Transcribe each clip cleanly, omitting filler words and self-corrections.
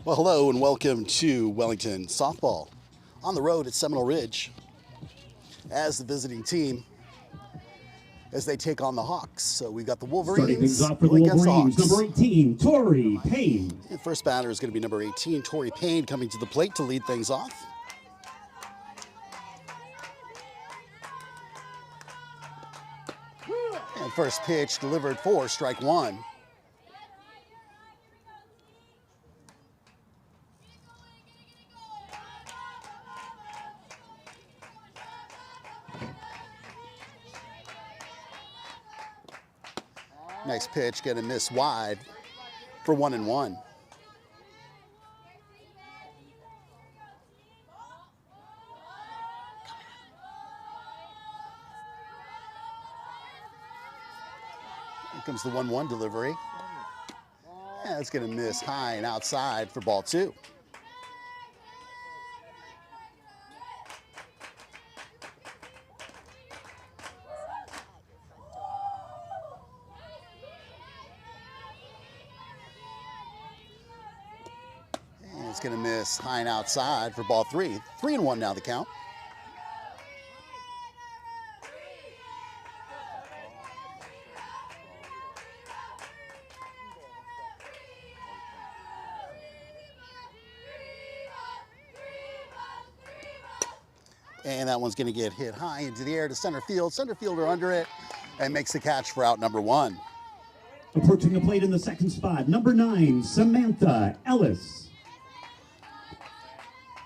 Well, hello and welcome to Wellington softball on the road at Seminole Ridge as the visiting team as they take on the Hawks. So we've got the Wolverines. Starting things off for the Wolverines, number 18, Tori Payne. And first batter is going to be number 18, Tori Payne, coming to the plate to lead things off. And first pitch delivered for strike one. Next pitch going to miss wide for 1-1. Here comes the 1-1 delivery. And it's going to miss high and outside for ball two. It's going to miss high and outside for ball three. 3-1 now the count. And that one's going to get hit high into the air to center field. Center fielder under it and makes the catch for out number one. Approaching the plate in the second spot, number 9, Samantha Ellis.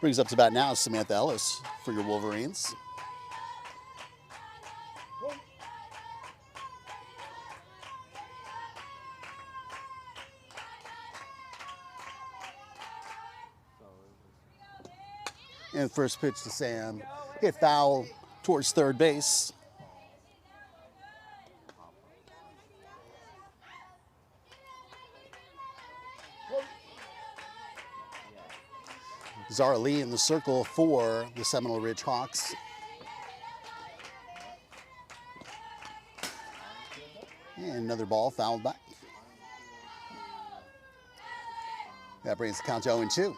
Brings up to bat now Samantha Ellis for your Wolverines. And first pitch to Sam, hit foul towards third base. Zara Lee in the circle for the Seminole Ridge Hawks. And another ball fouled back. That brings the count to 0-2.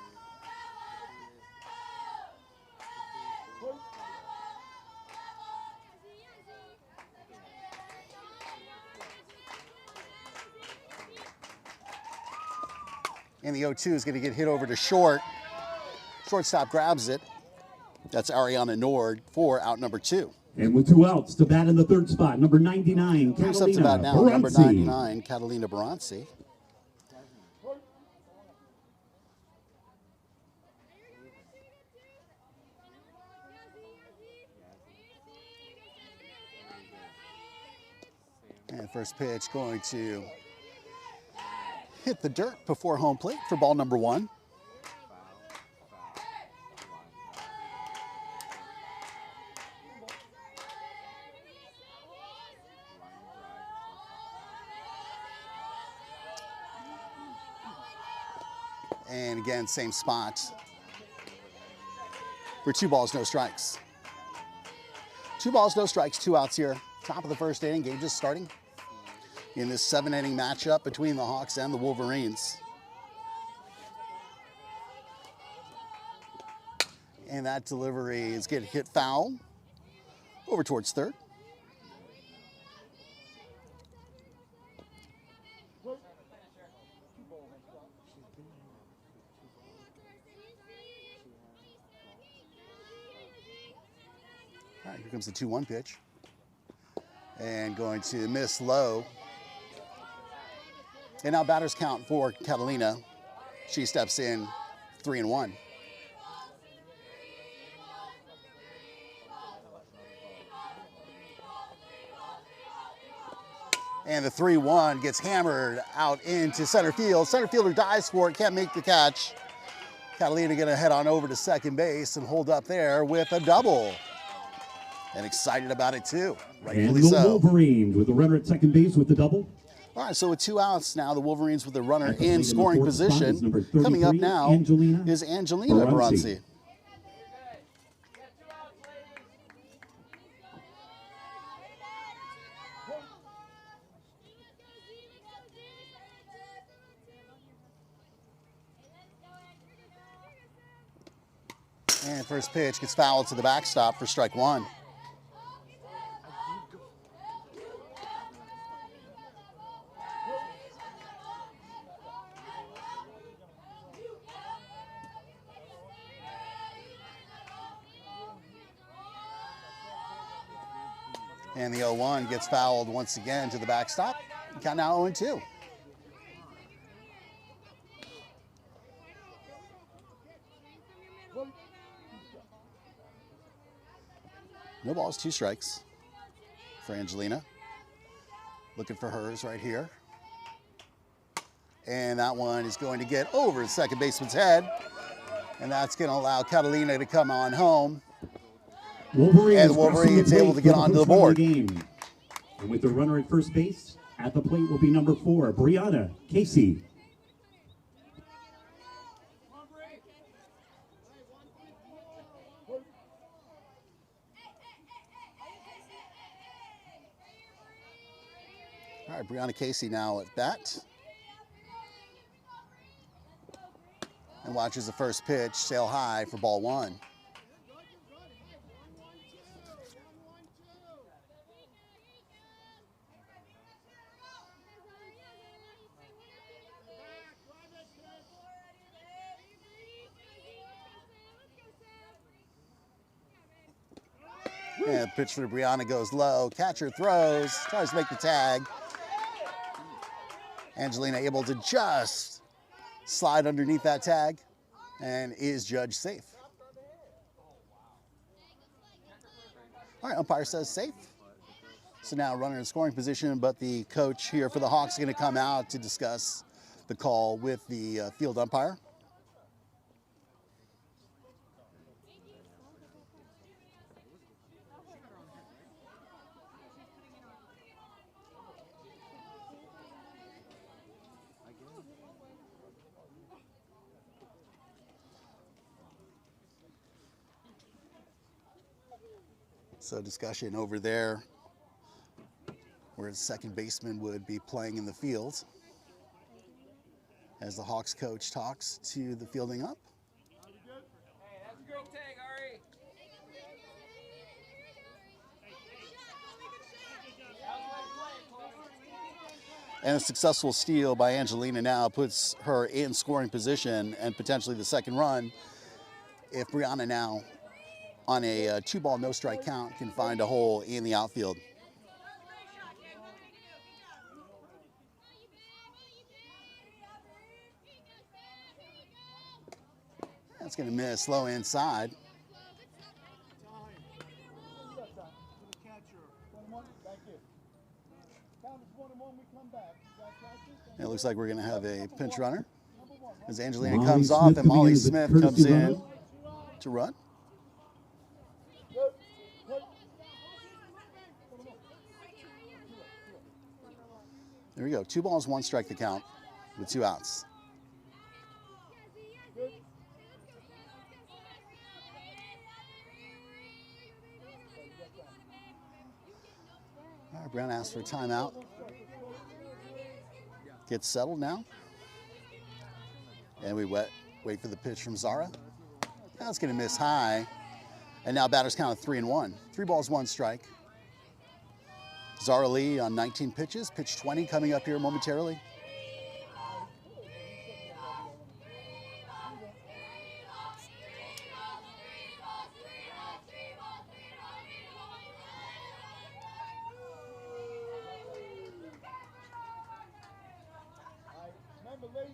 And the 0-2 is going to get hit over to short. Shortstop grabs it. That's Ariana Nord for out number 2. And with 2 outs, to bat in the third spot, number 99, Comes up to Catalina bat now, number Baranci. 99, Catalina Baranci. And first pitch going to hit the dirt before home plate for ball number 1. And again, same spot for 2 balls, no strikes. 2 balls, no strikes, 2 outs here. Top of the first inning, game just starting in this 7-inning matchup between the Hawks and the Wolverines. And that delivery is getting hit foul over towards third. All right, here comes the 2-1 pitch. And going to miss low. And now batters count for Catalina. She steps in 3-1. And the 3-1 gets hammered out into center field. Center fielder dives for it, can't make the catch. Catalina gonna head on over to second base and hold up there with a double. And excited about it too, rightfully and the so. Wolverines with the runner at second base with the double. All right, so with 2 outs now, the Wolverines with the runner In in scoring position. Coming up now is Angelina Baranci. And first pitch gets fouled to the backstop for strike one. And the 0-1 gets fouled once again to the backstop. Count now 0-2. No balls, 2 strikes for Angelina. Looking for hers right here. And that one is going to get over the second baseman's head. And that's going to allow Catalina to come on home. Wolverines and Wolverines able to get onto the board. Game. And with the runner at first base, at the plate will be number 4, Brianna Casey. All right, Brianna Casey now at bat. And watches the first pitch sail high for ball 1. And the pitch for Brianna goes low. Catcher throws, tries to make the tag. Angelina able to just slide underneath that tag and is judged safe. All right, umpire says safe. So now runner in scoring position, but the coach here for the Hawks is going to come out to discuss the call with the field umpire. So discussion over there where the second baseman would be playing in the field as the Hawks coach talks to the fielding up. Hey, that's a great tag, Ari. And a successful steal by Angelina now puts her in scoring position and potentially the second run if Brianna now on a 2-ball no-strike count can find a hole in the outfield. That's going to miss low inside. It looks like we're going to have a pinch runner as Angelina comes off and Molly Smith comes in to run. There we go. 2 balls, 1 strike the count with 2 outs. All right, Brown asks for a timeout. Gets settled now. And we wait for the pitch from Zara. That's going to miss high. And now batter's count of 3-1. 3 balls, 1 strike. Zara Lee on 19 pitches, pitch 20 coming up here momentarily. Remember, ladies,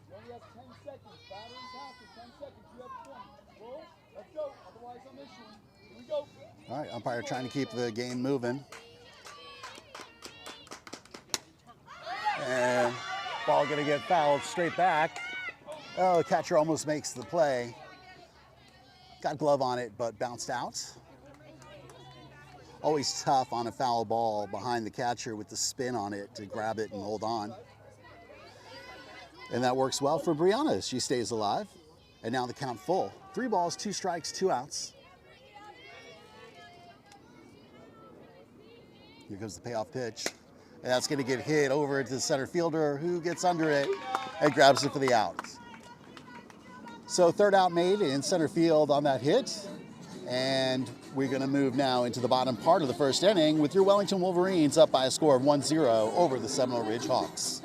you only have 10 seconds. Batteries after 10 seconds. You have 20. Well, let's go. Otherwise, I'm issuing. Here we go. All right, umpire trying to keep the game moving. And ball going to get fouled straight back. Oh, the catcher almost makes the play. Got glove on it, but bounced out. Always tough on a foul ball behind the catcher with the spin on it to grab it and hold on. And that works well for Brianna. She stays alive. And now the count full. 3 balls, 2 strikes, 2 outs. Here goes the payoff pitch. And that's going to get hit over to the center fielder who gets under it and grabs it for the out. So third out made in center field on that hit. And we're going to move now into the bottom part of the first inning with your Wellington Wolverines up by a score of 1-0 over the Seminole Ridge Hawks.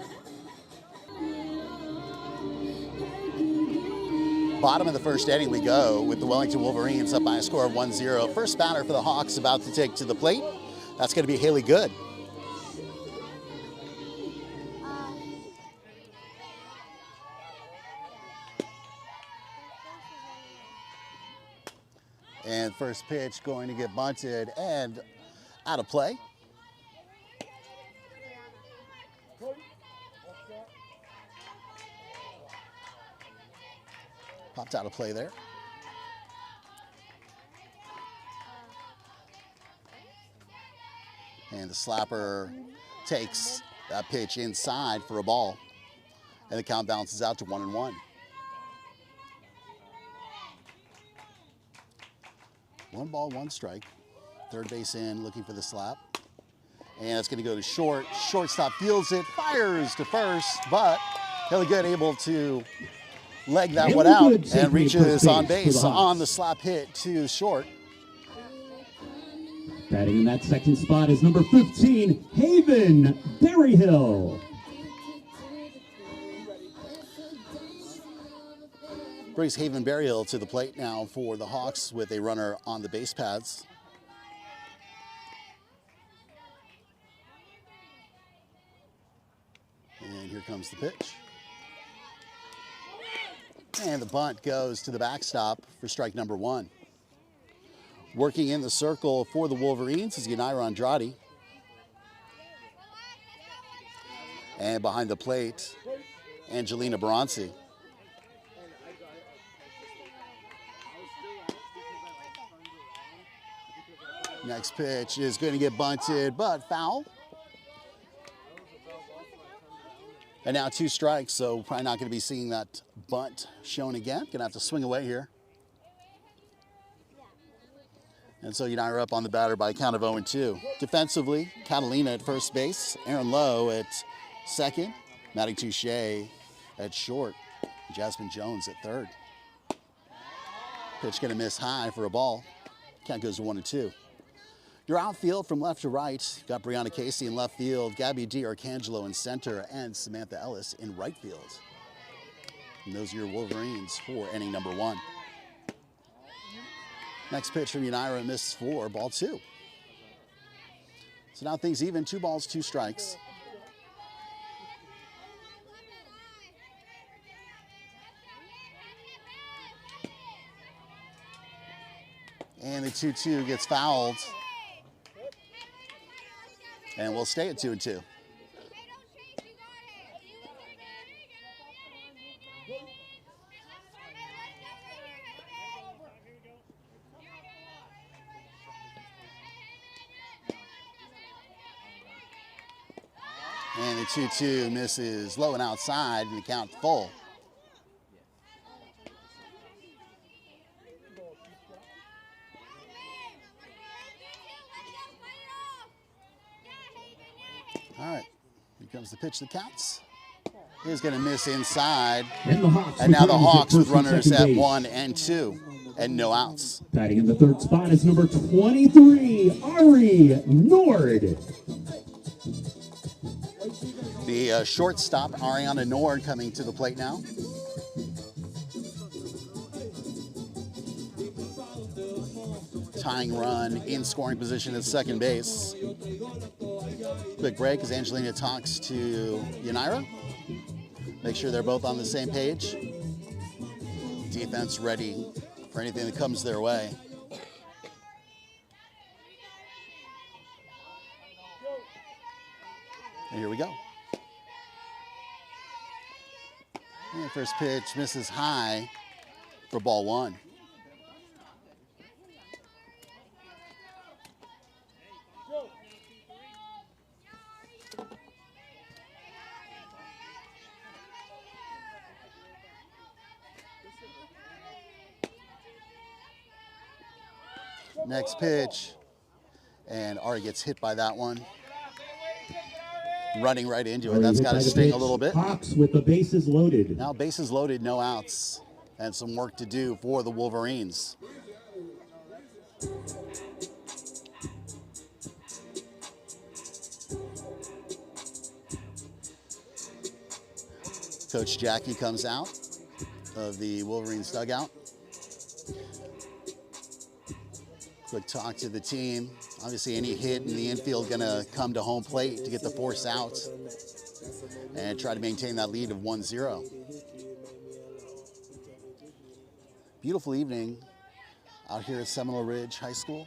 Bottom of the first inning we go with the Wellington Wolverines up by a score of 1-0. First batter for the Hawks about to take to the plate. That's going to be Haley Good. And first pitch going to get bunted and out of play. Popped out of play there. And the slapper takes that pitch inside for a ball. And the count bounces out to 1-1. 1 ball, 1 strike. Third base in, looking for the slap. And it's going to go to short. Shortstop fields it, fires to first, but Haley Good able to leg that one out and reaches on base on the slap hit to short. Batting in that second spot is number 15, Haven Berryhill. Brings Haven Berryhill to the plate now for the Hawks with a runner on the base paths. And here comes the pitch. And the bunt goes to the backstop for strike number 1. Working in the circle for the Wolverines is Yanira Andrade. And behind the plate, Angelina Baranci. Next pitch is going to get bunted, but foul. And now 2 strikes, so probably not going to be seeing that bunt shown again. Going to have to swing away here. And so United are up on the batter by a count of 0-2. Defensively, Catalina at first base, Aaron Lowe at second, Maddie Touche at short, Jasmine Jones at third. Pitch going to miss high for a ball. Count goes to 1-2. Your outfield from left to right, got Brianna Casey in left field, Gabby D'Arcangelo in center, and Samantha Ellis in right field. And those are your Wolverines for inning number 1. Next pitch from Unira misses for ball 2. So now things even, 2 balls, 2 strikes. And the 2-2 gets fouled. And we'll stay at 2-2. And the 2-2 misses low and outside, and the count full. All right, here comes the pitch that counts. He's going to miss inside. And now the Hawks with runners at 1 and 2 and no outs. Batting in the third spot is number 23, Ari Nord. The shortstop, Ariana Nord, coming to the plate now. Tying run in scoring position at second base. Quick break as Angelina talks to Yanira. Make sure they're both on the same page. Defense ready for anything that comes their way. And here we go. And first pitch misses high for ball 1. Next pitch, and Ari gets hit by that one. Running right into it. That's got to sting a little bit. Hawks with the bases loaded. Now bases loaded, no outs. and some work to do for the Wolverines. Coach Jackie comes out of the Wolverines dugout. Quick talk to the team. Obviously, any hit in the infield gonna come to home plate to get the force out and try to maintain that lead of 1-0. Beautiful evening out here at Seminole Ridge High School.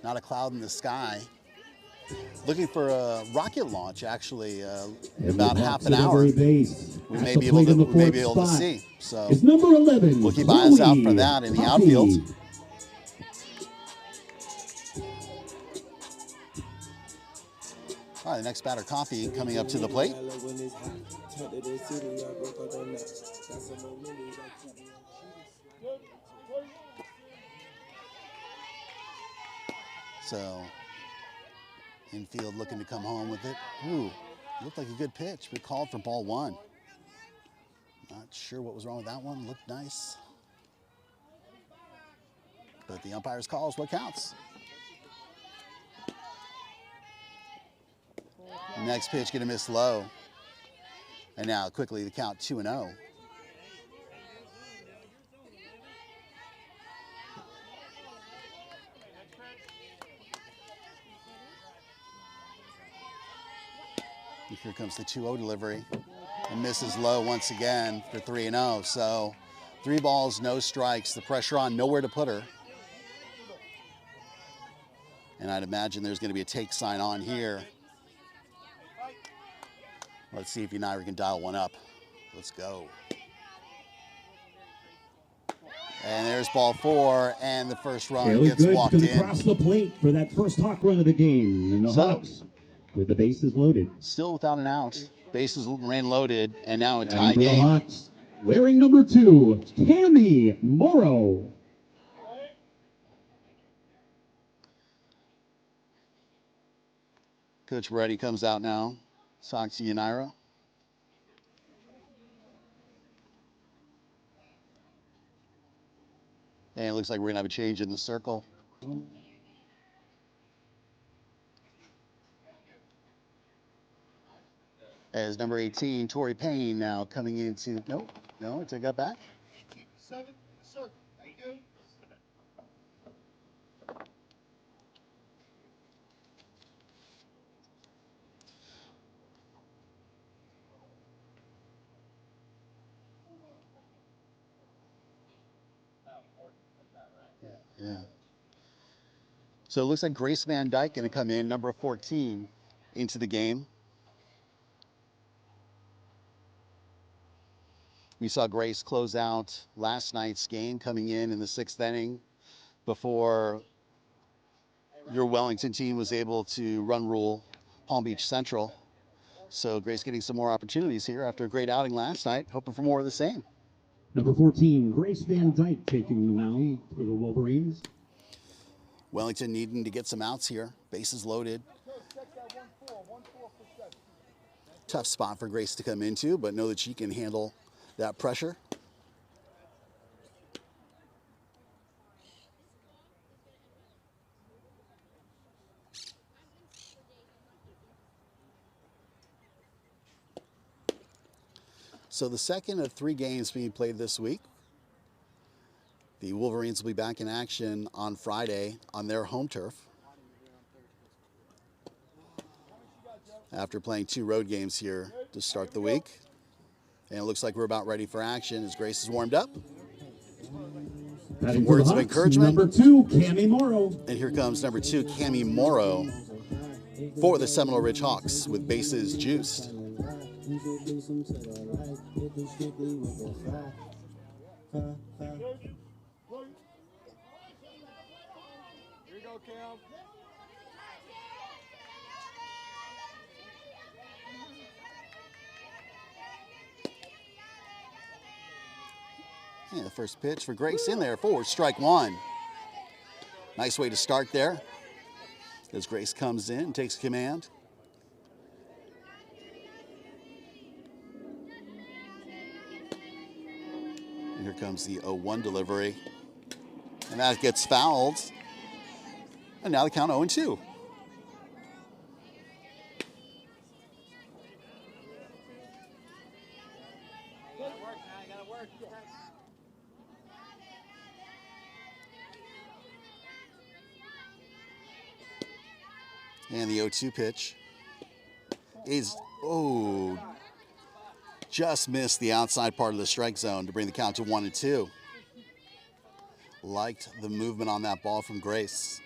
Not a cloud in the sky. Looking for a rocket launch, actually, about half an hour. We may be able to see. So we'll keep eyes out for that in the outfield. All right, the next batter, Coffee, coming up to the plate. So, infield looking to come home with it. Ooh, looked like a good pitch, but called for ball one. Not sure what was wrong with that one. Looked nice. But the umpire's call is what counts. Next pitch gonna miss low. And now quickly the count 2-0. And here comes the 2-0 delivery. And misses low once again for 3-0. So 3 balls, no strikes. The pressure on, nowhere to put her. And I'd imagine there's gonna be a take sign on here. Let's see if United can dial one up. Let's go. And there's ball 4, and the first run gets walked in. Across the plate for that first Hawk run of the game. And the Hawks with the bases loaded. Still without an out. Bases ran loaded, and now a tie game. The Hawks, wearing number 2, Tammy Morrow. Coach Moretti comes out now. Talks to Yanira. And it looks like we're going to have a change in the circle. As number 18, Tori Payne now coming into, no, I took that back. 7, sir. Thank you. Yeah. So it looks like Grace Van Dyke going to come in, number 14, into the game. We saw Grace close out last night's game, coming in the 6th inning before your Wellington team was able to run rule Palm Beach Central. So Grace getting some more opportunities here after a great outing last night, hoping for more of the same. Number 14, Grace Van Dyke taking the mound for the Wolverines. Wellington needing to get some outs here. Bases loaded. Tough spot for Grace to come into, but know that she can handle that pressure. So the second of 3 games being played this week. The Wolverines will be back in action on Friday on their home turf, after playing 2 road games here to start the week. And it looks like we're about ready for action as Grace is warmed up. Some words of encouragement. Number 2, Cami Morrow. And here comes number 2, Cami Morrow, for the Seminole Ridge Hawks with bases juiced. Here you go, Cam. Yeah, the first pitch for Grace in there, 4, strike 1. Nice way to start there as Grace comes in and takes command. And here here comes the 0-1 delivery. And that gets fouled. And now the count 0-2. And the 0-2 pitch is, just missed the outside part of the strike zone to bring the count to 1-2. Liked the movement on that ball from Grace.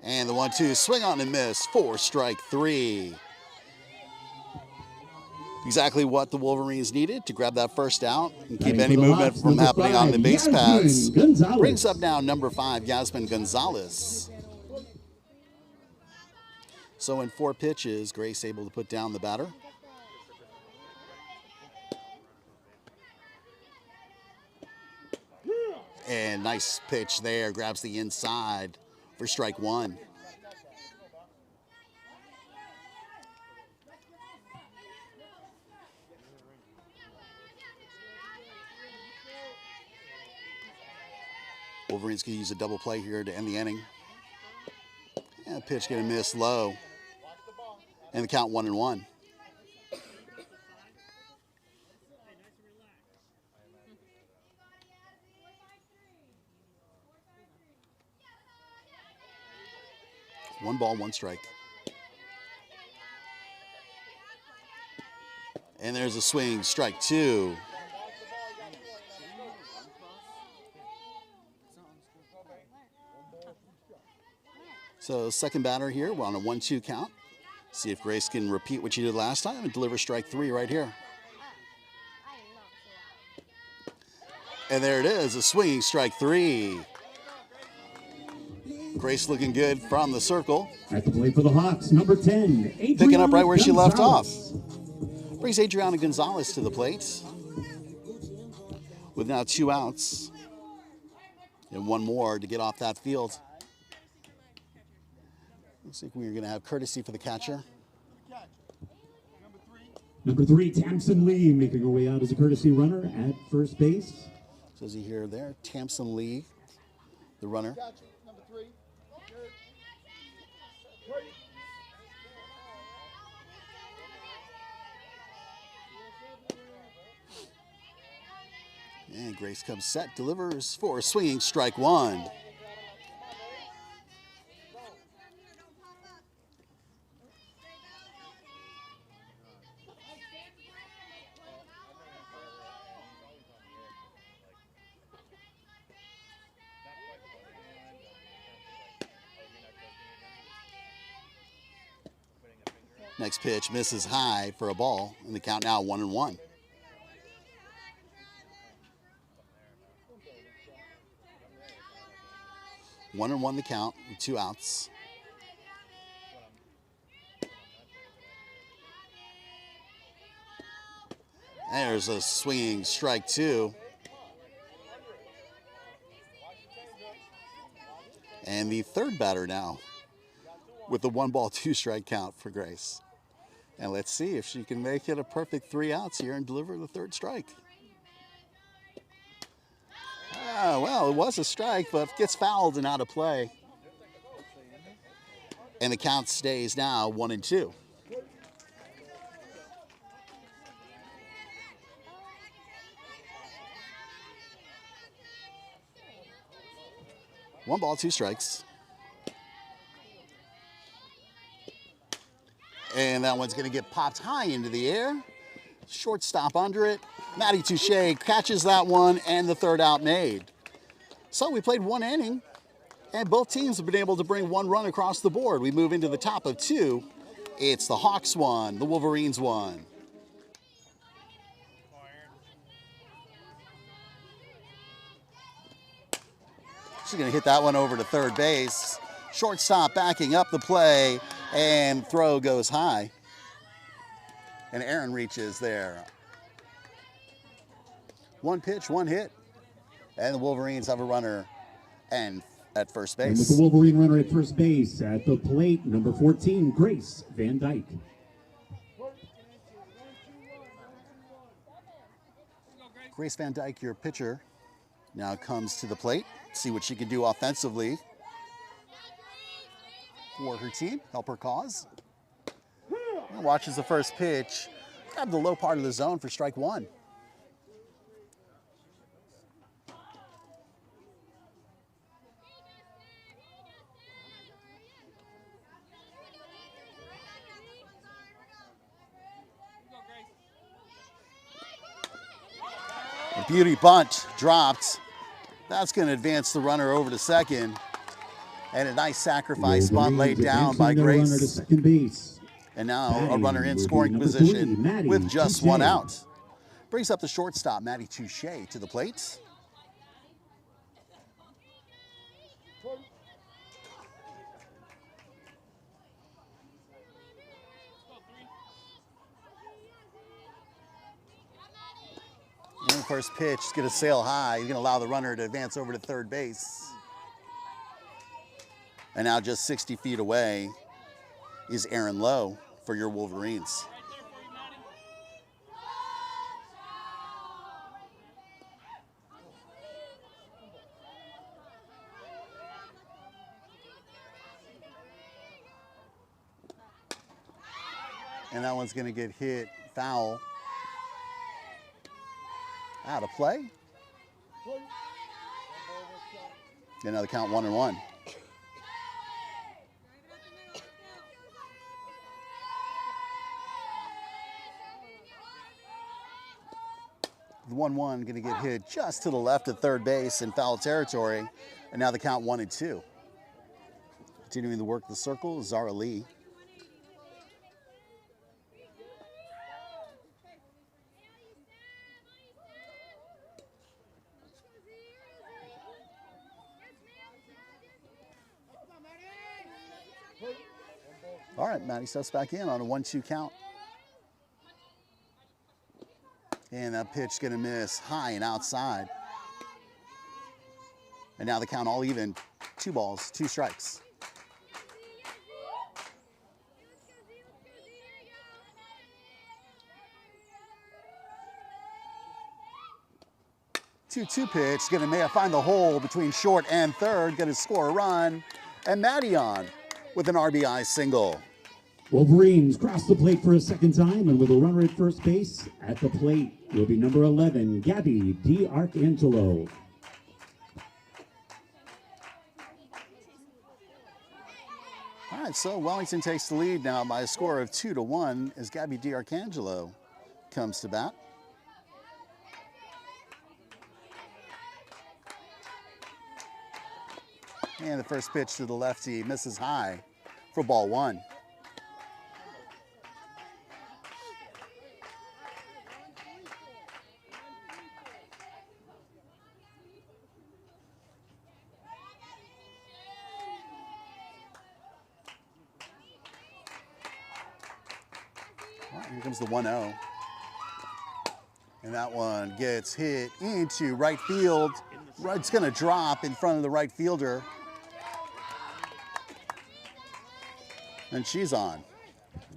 And the 1-2, swing on and miss for strike 3. Exactly what the Wolverines needed to grab that first out and keep any movement from happening on the base paths. Brings up now number 5, Yasmin Gonzalez. So in 4 pitches, Grace able to put down the batter. And nice pitch there, grabs the inside for strike 1. Wolverines can use a double play here to end the inning. And pitch gonna miss low. And the count 1-1. One ball, one strike. And there's a swing, strike 2. So second batter here, we're on a 1-2 count. See if Grace can repeat what she did last time and deliver strike 3 right here. And there it is, a swinging strike 3. Grace looking good from the circle. At the plate for the Hawks, number 10, Adriana Picking up right where she left off. Gonzalez. Brings Adriana Gonzalez to the plate. With now 2 outs. And 1 more to get off that field. Looks like we're going to have courtesy for the catcher. Number 3, Tamsin Lee, making her way out as a courtesy runner at first base. So as you hear there, Tamsin Lee, the runner. Number 3. And Grace comes set, delivers for a swinging strike 1. Next pitch misses high for a ball, and the count now 1-1. One and 1 the count with 2 outs. There's a swinging strike 2. And the third batter now with the 1 ball, 2 strike count for Grace. And let's see if she can make it a perfect 3 outs here and deliver the 3rd strike. Well, it was a strike, but gets fouled and out of play. And the count stays now 1-2. One ball, 2 strikes. And that one's going to get popped high into the air. Shortstop under it. Maddie Touche catches that one, and the 3rd out made. So we played 1 inning, and both teams have been able to bring 1 run across the board. We move into the top of 2. It's the Hawks 1, the Wolverines 1. She's going to hit that one over to 3rd base. Shortstop backing up the play, and throw goes high. And Aaron reaches there. 1 pitch, 1 hit. And the Wolverines have a runner and at first base. And with the Wolverine runner at first base, at the plate, number 14, Grace Van Dyke. Grace Van Dyke, your pitcher, now comes to the plate. See what she can do offensively for her team, help her cause. And watches the first pitch, grab the low part of the zone for strike one. A beauty bunt dropped. That's going to advance the runner over to second. And a nice sacrifice bunt laid down by Grace. Runner to second base. And now a runner in Batting scoring will be number position 3, Maddie with just Touche. one out. Brings up the shortstop, Maddie Touche, to the plate. And the first pitch is going to sail high. He's going to allow the runner to advance over to third base. And now just 60 feet away is Aaron Lowe for your Wolverines. And that one's going to get hit foul. Out of play. Get another count, 1-1. The 1-1 going to get hit just to the left at third base in foul territory. And now the count 1-2. Continuing to work the circle, Zara Lee. All right, Maddie steps back in on a 1-2 count. And that pitch going to miss high and outside. And now the count all even. 2 balls, 2 strikes. Two pitch, going to may find the hole between short and third, going to score a run. And Maddie on with an RBI single. Wolverines cross the plate for a second time, and with a runner at first base, at the plate will be number 11, Gabby DiArcangelo. All right, so Wellington takes the lead now by a score of 2-1 as Gabby DiArcangelo comes to bat. And the first pitch to the lefty misses high for ball 1. Here comes the 1-0. And that one gets hit into right field. It's going to drop in front of the right fielder. And she's on.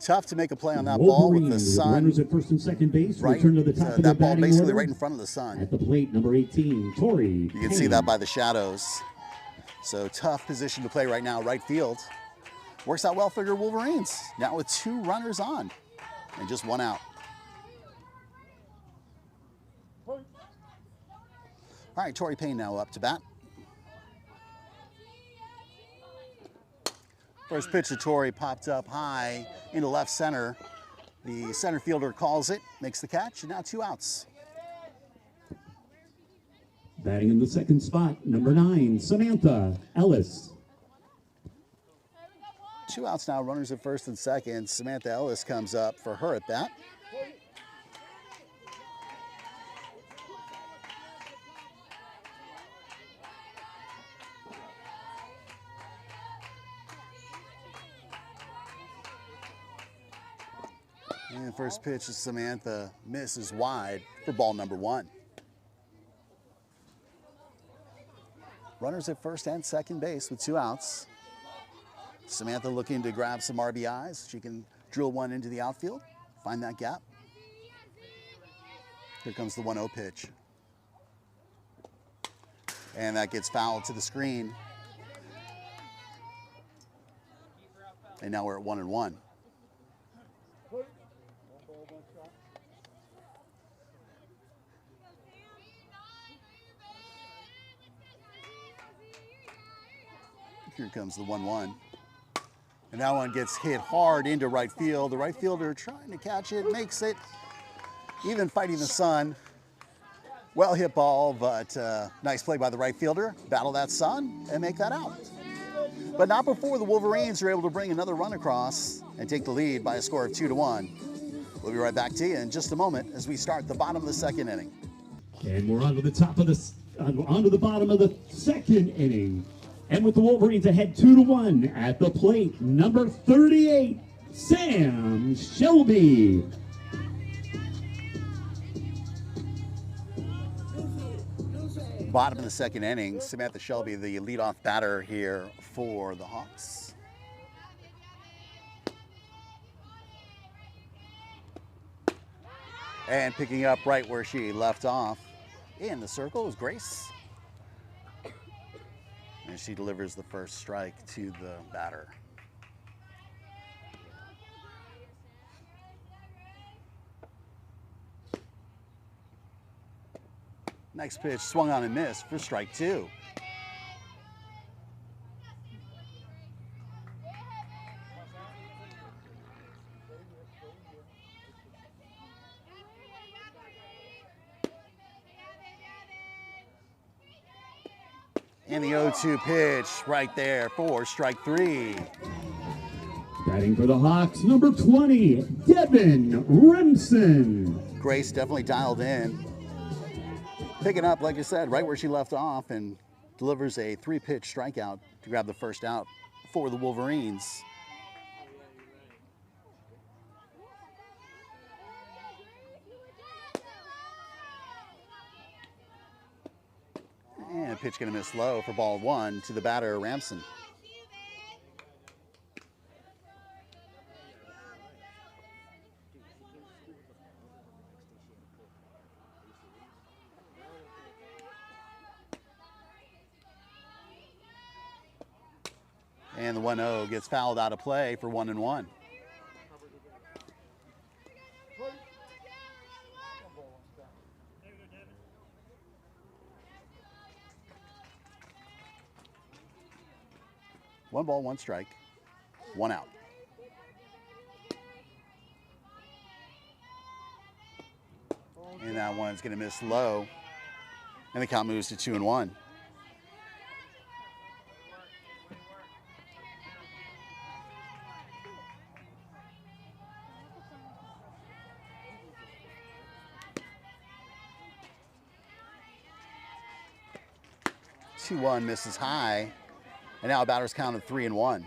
Tough to make a play on that ball with the sun. Runners at first and second base. Right, Return to the top of that ball batting basically order. right in front of the sun. At the plate, number 18, Tori. You can see that by the shadows. So tough position to play right now, right field. Works out well for your Wolverines. Now with 2 runners on and just 1 out. All right, Tori Payne now up to bat. First pitch to Tori popped up high into left center. The center fielder calls it, makes the catch, and now 2 outs. Batting in the second spot, number 9, Samantha Ellis. 2 outs now, runners at first and second. Samantha Ellis comes up for her at bat. And first pitch to Samantha misses wide for ball number 1. Runners at first and second base with 2 outs. Samantha looking to grab some RBIs. She can drill one into the outfield, find that gap. Here comes the 1-0 pitch. And that gets fouled to the screen. And now we're at 1-1. One ball, one shot. Here comes the 1-1. And that one gets hit hard into right field. The right fielder trying to catch it, makes it. Even fighting the sun. Well hit ball, but nice play by the right fielder. Battle that sun and make that out. But not before the Wolverines are able to bring another run across and take the lead by a score of 2-1. We'll be right back to you in just a moment as we start the bottom of the second inning. And we're on to the bottom of the second inning. And with the Wolverines ahead 2-1 at the plate, number 38, Sam Shelby. Bottom of the second inning, Samantha Shelby, the leadoff batter here for the Hawks. And picking up right where she left off in the circle is Grace. And she delivers the first strike to the batter. Next pitch swung on and missed for strike 2. And the 0-2 pitch right there for strike 3. Batting for the Hawks, number 20, Devin Remsen. Grace definitely dialed in. Picking up, like I said, right where she left off and delivers a 3-pitch strikeout to grab the first out for the Wolverines. And pitch gonna miss low for ball 1 to the batter, Ramson. And the 1-0 gets fouled out of play for 1-1. One ball, one strike, 1 out. And that one's going to miss low. And the count moves to 2-1. Two-1 misses high. And now a batter's count of 3-1.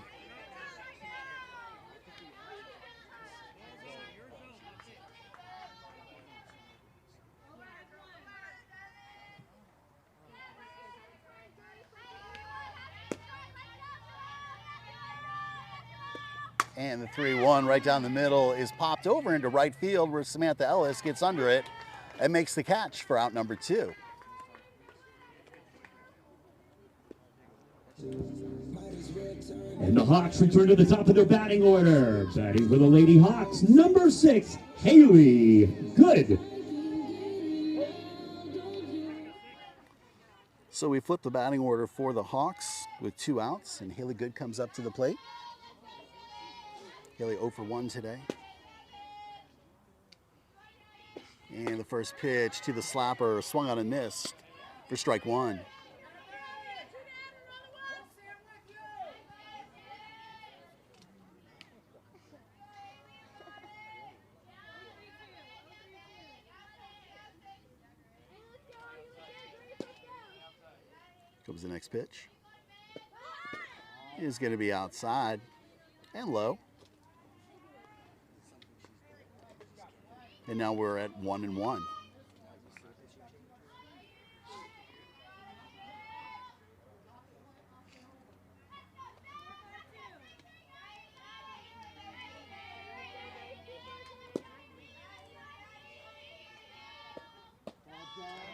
And the 3-1 right down the middle is popped over into right field where Samantha Ellis gets under it and makes the catch for out number 2. And the Hawks return to the top of their batting order. Batting for the Lady Hawks, number 6, Haley Good. So we flip the batting order for the Hawks with 2 outs, and Haley Good comes up to the plate. Haley 0 for 1 today. And the first pitch to the slapper, swung on and missed for strike 1. Comes the next pitch. Is going to be outside and low. And now we're at 1-1.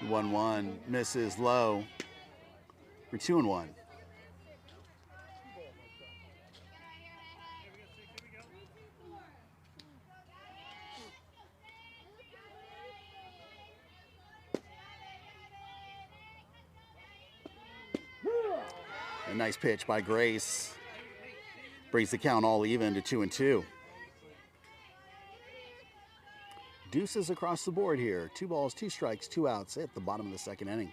The 1-1 misses low. for 2-1. A nice pitch by Grace. Brings the count all even to 2-2. Deuces across the board here. 2 balls, 2 strikes, 2 outs at the bottom of the second inning.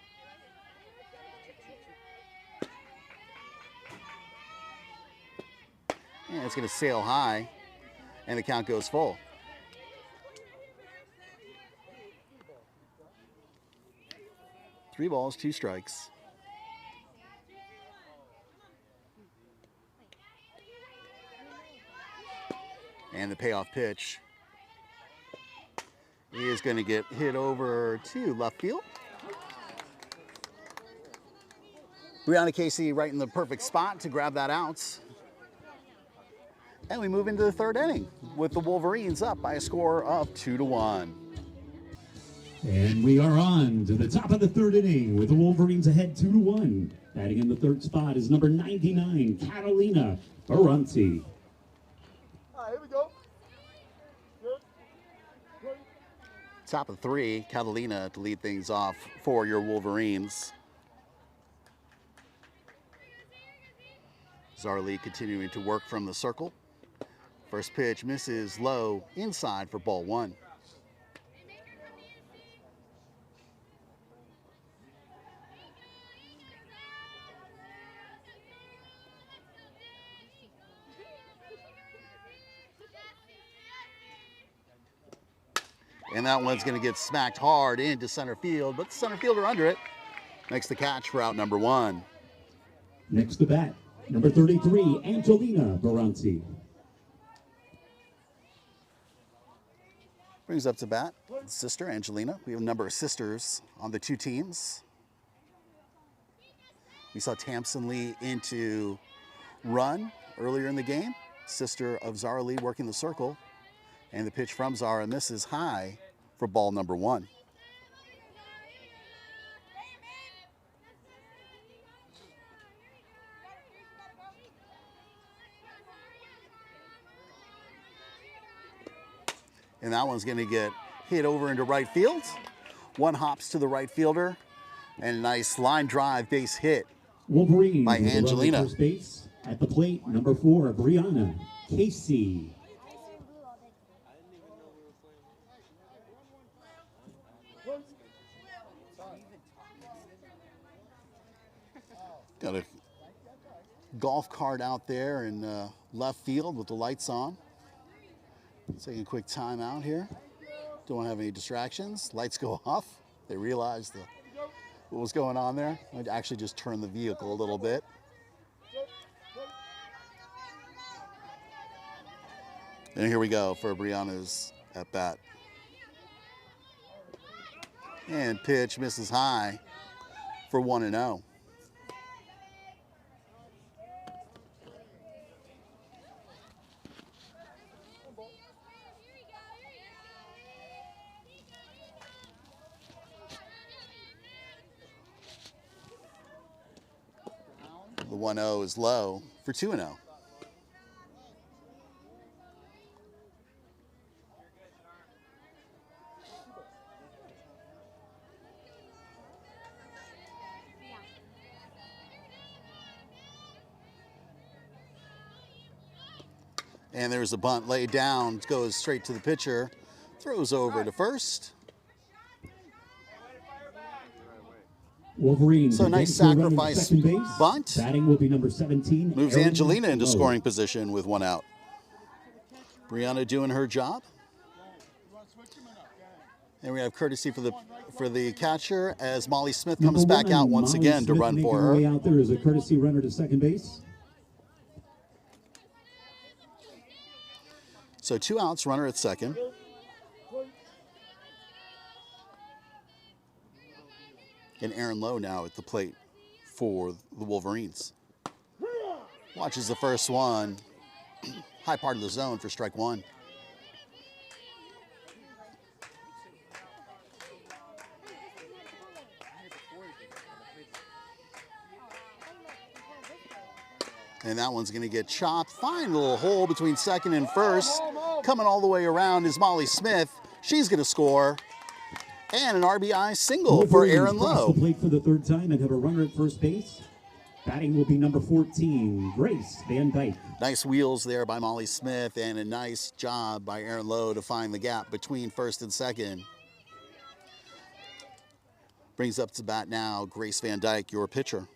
And it's going to sail high, and the count goes full. Three balls, 2 strikes. And the payoff pitch is going to get hit over to left field. Brianna Casey right in the perfect spot to grab that out. And we move into the third inning with the Wolverines up by a score of 2-1. And we are on to the top of the third inning with the Wolverines ahead 2-1. Batting in the third spot is number 99, Catalina Varsity. All right, here we go. Good. Great. Top of 3, Catalina to lead things off for your Wolverines. Zarley continuing to work from the circle. First pitch misses low inside for ball 1. And that one's going to get smacked hard into center field, but the center fielder under it makes the catch for out number 1. Next to bat, number 33, Angelina Varsity. Brings up to bat sister Angelina. We have a number of sisters on the 2 teams. We saw Tamsin Lee into run earlier in the game. Sister of Zara Lee working the circle. And the pitch from Zara misses high for ball number 1. And that one's going to get hit over into right field. One hops to the right fielder. And a nice line drive base hit Wolverines by will run to Angelina. first base at the plate, number 4, Brianna Casey. Got a golf cart out there in left field with the lights on. Taking a quick time out here. Don't want to have any distractions. Lights go off. They realize what was going on there. I'd actually just turn the vehicle a little bit. And here we go for Brianna's at bat. And pitch misses high for 1-0. The 1-0 is low for 2-0. And there's a bunt laid down, goes straight to the pitcher, throws over to first. Wolverines. So nice again to run to sacrifice second base. bunt. Batting will be number 17. Moves Erin Angelina into Lowe. scoring position with 1 out. Brianna doing her job. And we have courtesy for the catcher as Molly Smith comes Number back 1, out once Molly again to Smith run making for her way her. out there is a courtesy runner to second base. So 2 outs, runner at second. And Erin Lowe now at the plate for the Wolverines. Watches the first one. High part of the zone for strike 1. And that one's going to get chopped. Fine little hole between second and first. Coming all the way around is Molly Smith. She's going to score. And an RBI single for Aaron Cross Lowe. the plate for the third time and have a runner at first base. Batting will be number 14, Grace Van Dyke. Nice wheels there by Molly Smith and a nice job by Aaron Lowe to find the gap between first and second. Brings up to bat now Grace Van Dyke, your pitcher.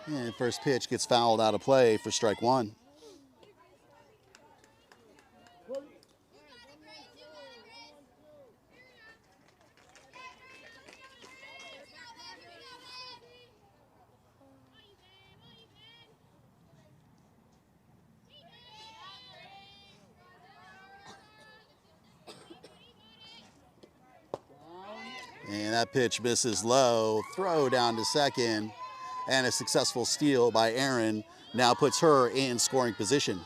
And first pitch gets fouled out of play for strike one. And that pitch misses low. Throw down to second. And a successful steal by Aaron now puts her in scoring position.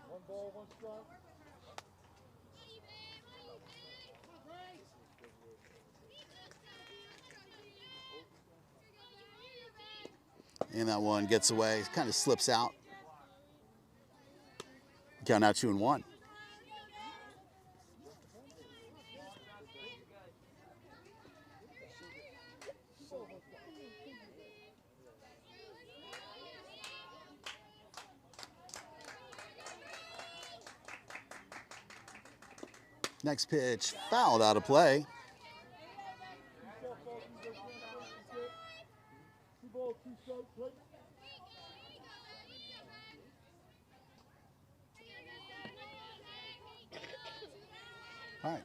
One ball, one strike. And that one gets away, kind of slips out. Count now 2-1. Next pitch, fouled out of play. Two balls, two strikes, plate. All right.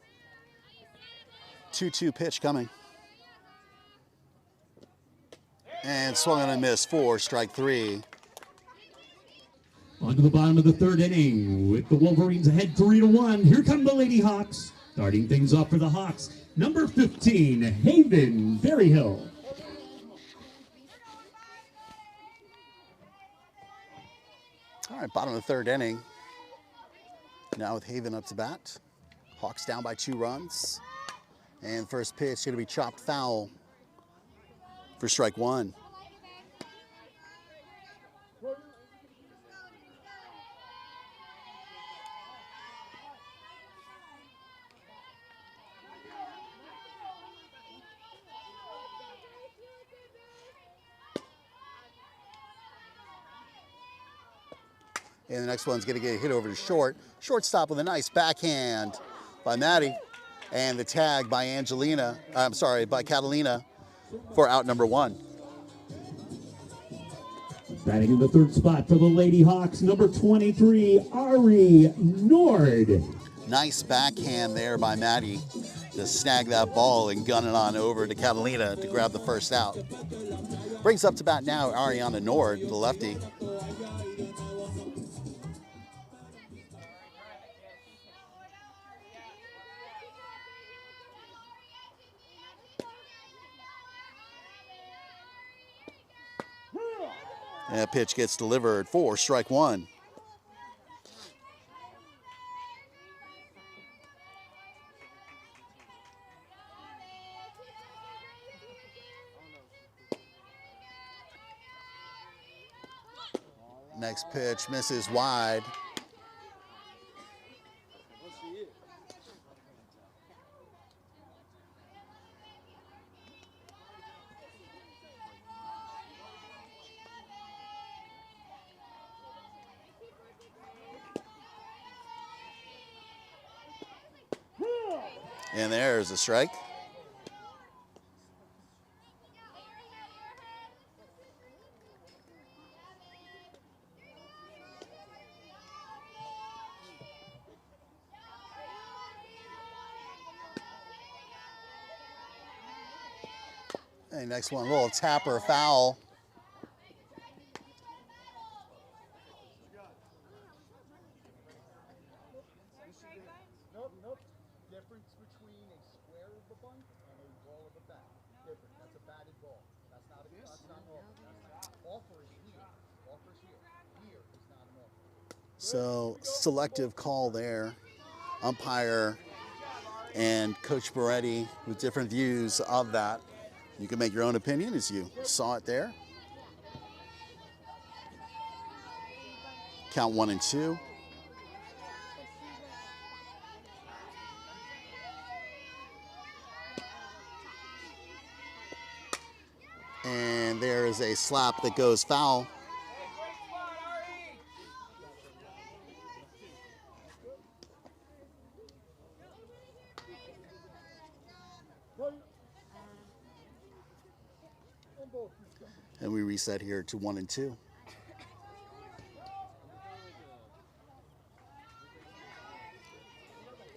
2-2 pitch coming. And swung on a miss for strike three. On to the bottom of the third inning with the Wolverines ahead 3-1. Here come the Lady Hawks. Starting things off for the Hawks. Number 15, Haven Berryhill. All right, bottom of the third inning. Now with Haven up to bat. Hawks down by 2 runs. And first pitch going to be chopped foul for strike one. And the next one's going to get hit over to short. Shortstop with a nice backhand by Maddie. And the tag by by Catalina for out number 1. Batting in the third spot for the Lady Hawks, number 23, Ari Nord. Nice backhand there by Maddie to snag that ball and gun it on over to Catalina to grab the first out. Brings up to bat now Ariana Nord, the lefty. And that pitch gets delivered for strike one. Next pitch misses wide. And there's a strike. And next one, a little tapper foul. Nope. Difference between a square of the bunt and a ball of the bat. Different. That's a batted ball. That's not normal. That's Offer is here. Offer is here. Here is not an offer. So selective call there. Umpire and Coach Moretti with different views of that. You can make your own opinion as you saw it there. Count 1 and 2. And there is a slap that goes foul. And we reset here to 1 and 2.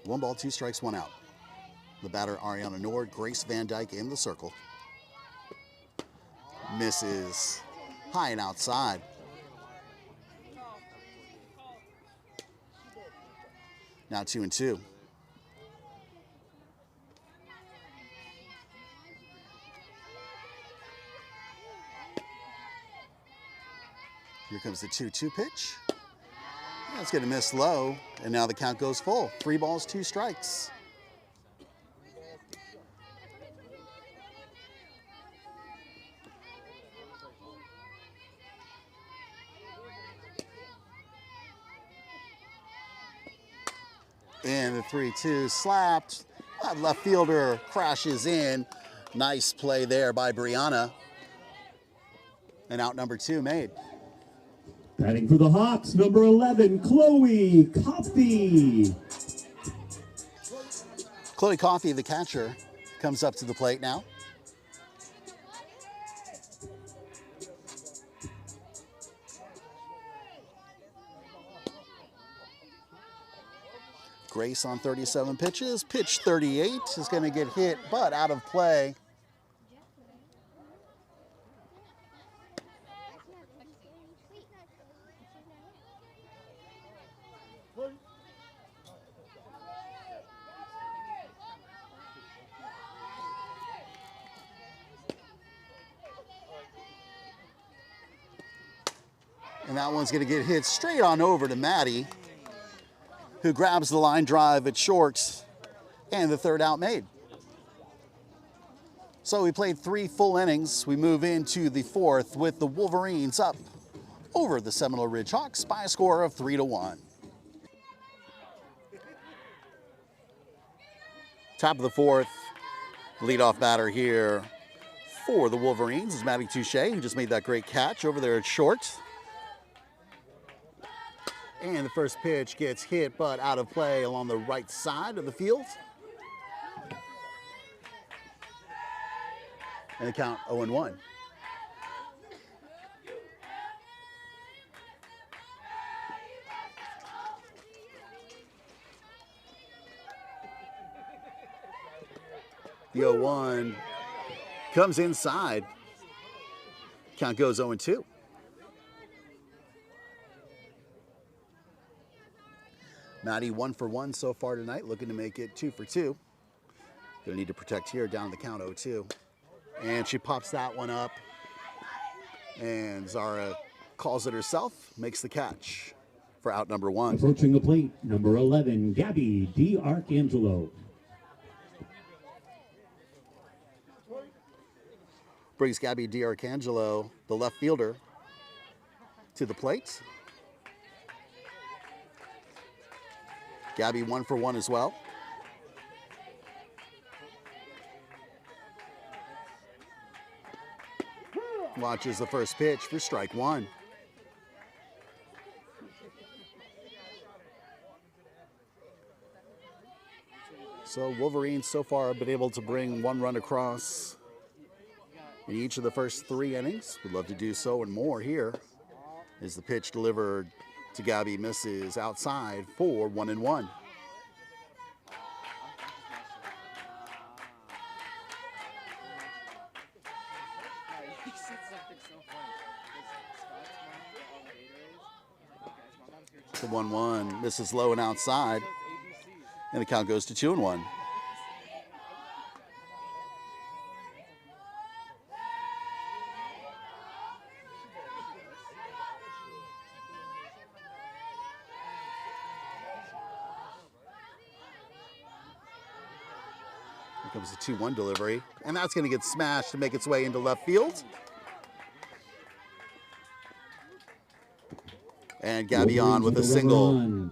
One ball, 2 strikes, 1 out. The batter, Ariana Nord, Grace Van Dyke in the circle. Misses high and outside. Now 2 and 2. Here comes the 2-2 pitch. That's going to miss low, and now the count goes full. 3 balls, 2 strikes. And the 3-2 slapped. Left fielder crashes in. Nice play there by Brianna. And out number 2 made. Batting for the Hawks, number 11, Chloe Coffey. Chloe Coffey, the catcher, comes up to the plate now. Grace on 37 pitches. Pitch 38 is going to get hit, but out of play. And that one's going to get hit straight on over to Maddie, who grabs the line drive at short, and the 3rd out made. So we played 3 full innings. We move into the 4th with the Wolverines up over the Seminole Ridge Hawks by a score of 3-1. Top of the 4th, leadoff batter here for the Wolverines is Maddie Touche, who just made that great catch over there at short. And the first pitch gets hit, but out of play along the right side of the field. And the count 0-1. The 0-1 comes inside. Count goes 0-2. Maddie 1 for 1 so far tonight, looking to make it 2 for 2. Gonna need to protect here down the count 0-2. And she pops that one up. And Zara calls it herself, makes the catch for out number 1. Approaching the plate, number 11, Gabby DiArcangelo. Brings Gabby DiArcangelo, the left fielder, to the plate. Gabby 1 for 1 as well. Watches the first pitch for strike 1. So Wolverines so far have been able to bring 1 run across in each of the first 3 innings. Would love to do so and more here as the pitch delivered to Gabby misses outside for 1-1. The 1-1 misses low and outside, and the count goes to 2-1. Here comes the 2-1 delivery, and that's going to get smashed to make its way into left field. And Gabby on with a single. Run.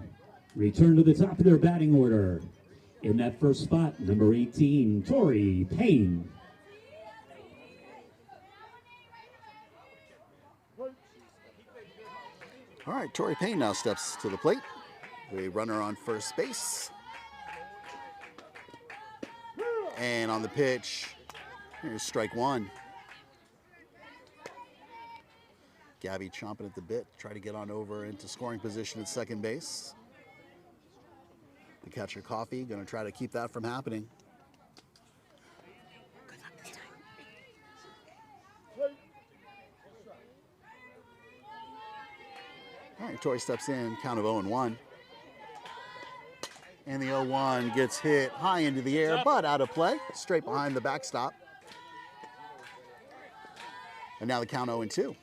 Return to the top of their batting order. In that first spot, number 18, Tori Payne. All right, Tori Payne now steps to the plate. A runner on first base. And on the pitch, here's strike one. Gabby chomping at the bit, try to get on over into scoring position at second base. The catcher Coffee gonna try to keep that from happening. Good luck this time. All right, Tori steps in, count of 0-1. And the 0-1 gets hit high into the air, but out of play, straight behind the backstop. And now the count 0-2.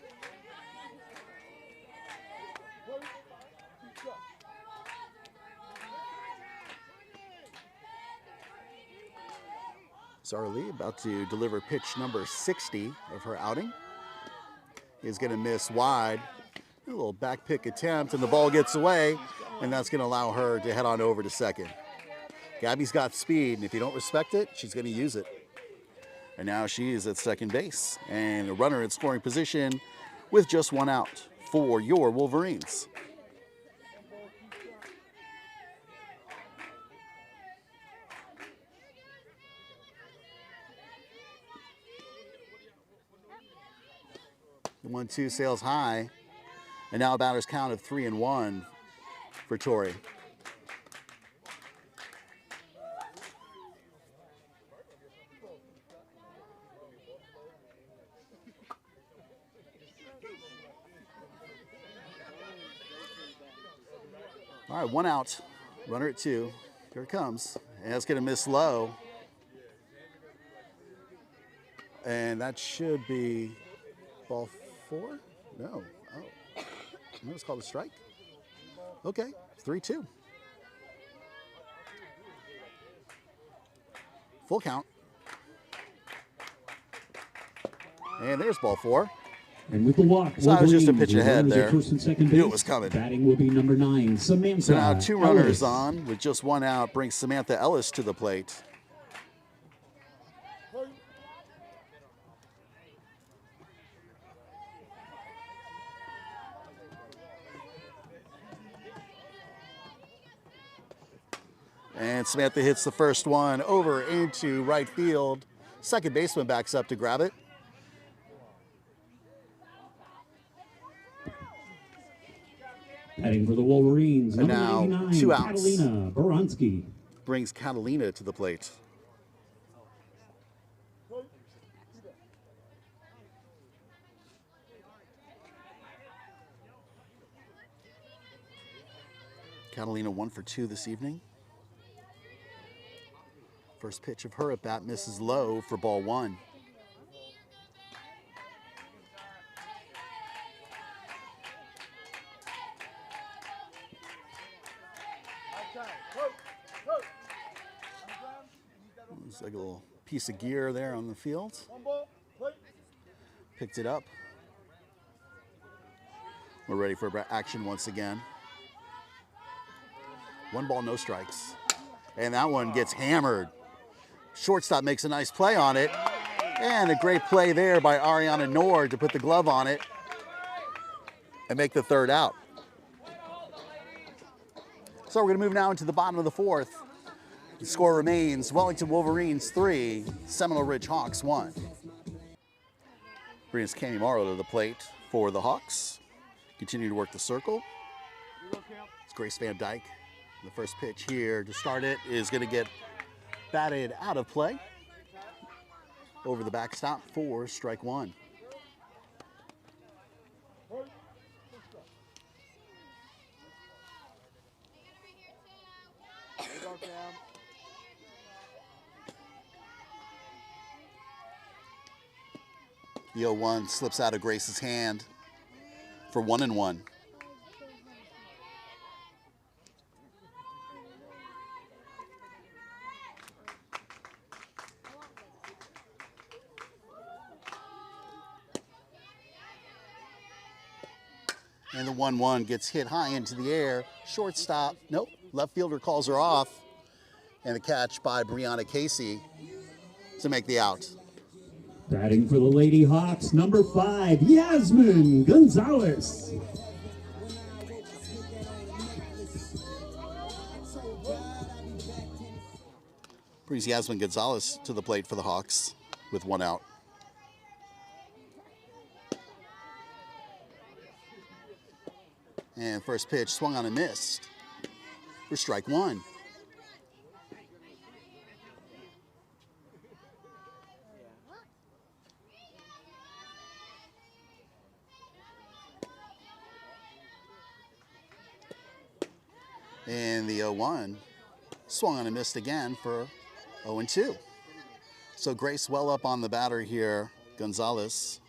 Zara Lee about to deliver pitch number 60 of her outing. Is going to miss wide. A little back pick attempt, and the ball gets away, and that's going to allow her to head on over to second. Gabby's got speed, and if you don't respect it, she's going to use it. And now she is at second base, and a runner in scoring position with just one out for your Wolverines. The 1-2 sails high, and now a batter's count of 3-1 for Tori. All right, one out, runner at 2. Here it comes, and it's going to miss low. And that should be ball 4? No. Oh. No, it's called a strike. Okay, 3-2. Full count. And there's ball 4. And with the walk, So I was just a Wolverines, pitch ahead runners at there. first and second Knew it base. was coming. Batting will be number 9, Samantha. So now 2 runners Ellis. on with just 1 out brings Samantha Ellis to the plate. And Samantha hits the first one over into right field. Second baseman backs up to grab it. Batting for the Wolverines, And number now 99, 2 outs. Catalina Baranski. Brings Catalina to the plate. Catalina 1 for 2 this evening. First pitch of her at bat misses low for ball 1. Looks like a little piece of gear there on the field. Picked it up. We're ready for action once again. 1 ball, no strikes. And that one gets hammered. Shortstop makes a nice play on it. And a great play there by Ariana Nord to put the glove on it and make the 3rd out. So we're going to move now into the bottom of the 4th. The score remains Wellington Wolverines 3, Seminole Ridge Hawks 1. Brings Candy Morrow to the plate for the Hawks. Continue to work the circle. It's Grace Van Dyke. The first pitch here to start it is going to get batted out of play. Over the backstop for strike 1. The 0-1 slips out of Grace's hand for 1-1. And the 1-1 gets hit high into the air. Shortstop, nope, left fielder calls her off. And the catch by Brianna Casey to make the out. Batting for the Lady Hawks, number 5, Yasmin Gonzalez. Brings Yasmin Gonzalez to the plate for the Hawks with 1 out. And first pitch swung on and missed for strike 1. And the 0-1 swung on and missed again for 0-2. So Grace well up on the batter here, Gonzalez,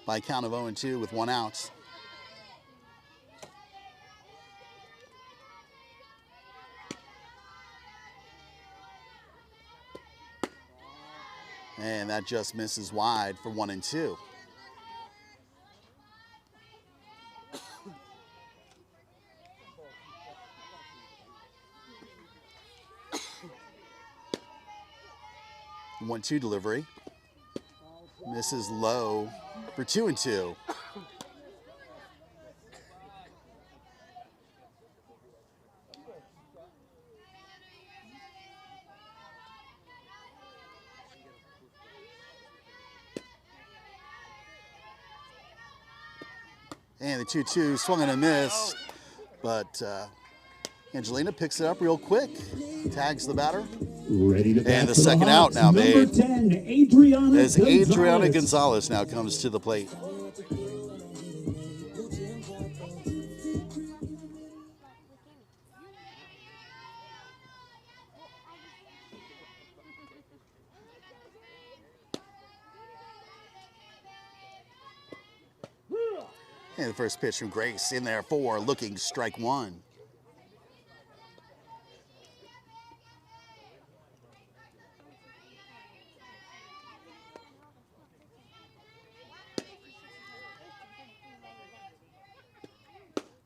by a count of 0-2 with 1 out. And that just misses wide for 1-2. One-two delivery. Misses low for 2-2. And the 2-2 swung and a miss, but Angelina picks it up real quick, tags the batter. Ready to bat And the for second Hawks, out now number made 10, Adriana as Gonzalez. Adriana Gonzalez now comes to the plate. And the first pitch from Grace in there for looking strike 1.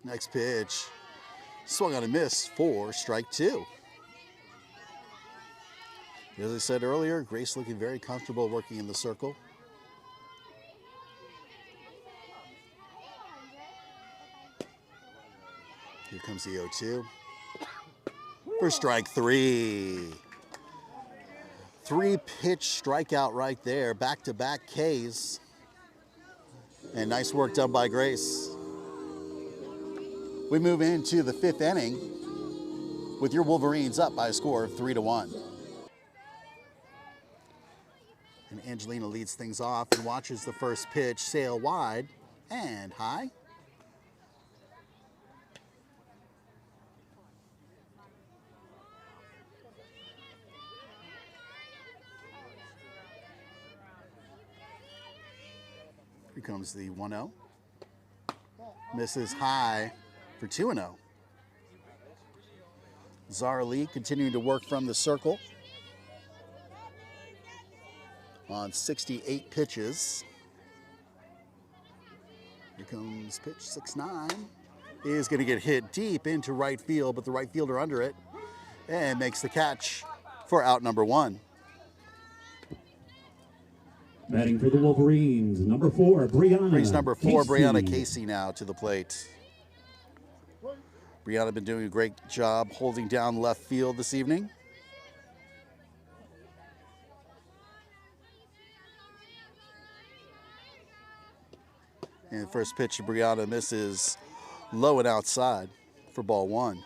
Next pitch, swung on a miss for strike 2. As I said earlier, Grace looking very comfortable working in the circle. Here comes the 0-2 for strike 3. 3-pitch strikeout right there, back-to-back Ks. And nice work done by Grace. We move into the 5th inning with your Wolverines up by a score of 3-1. And Angelina leads things off and watches the first pitch sail wide and high. Here comes the 1-0. Misses high for 2-0. Zara Lee continuing to work from the circle on 68 pitches. Here comes pitch 6-9. Is going to get hit deep into right field, but the right fielder under it and makes the catch for out number 1. Batting for the Wolverines, number 4, Brianna. Brings number 4, Casey. Brianna Casey now to the plate. Brianna been doing a great job holding down left field this evening. And the first pitch of Brianna misses low and outside for ball 1.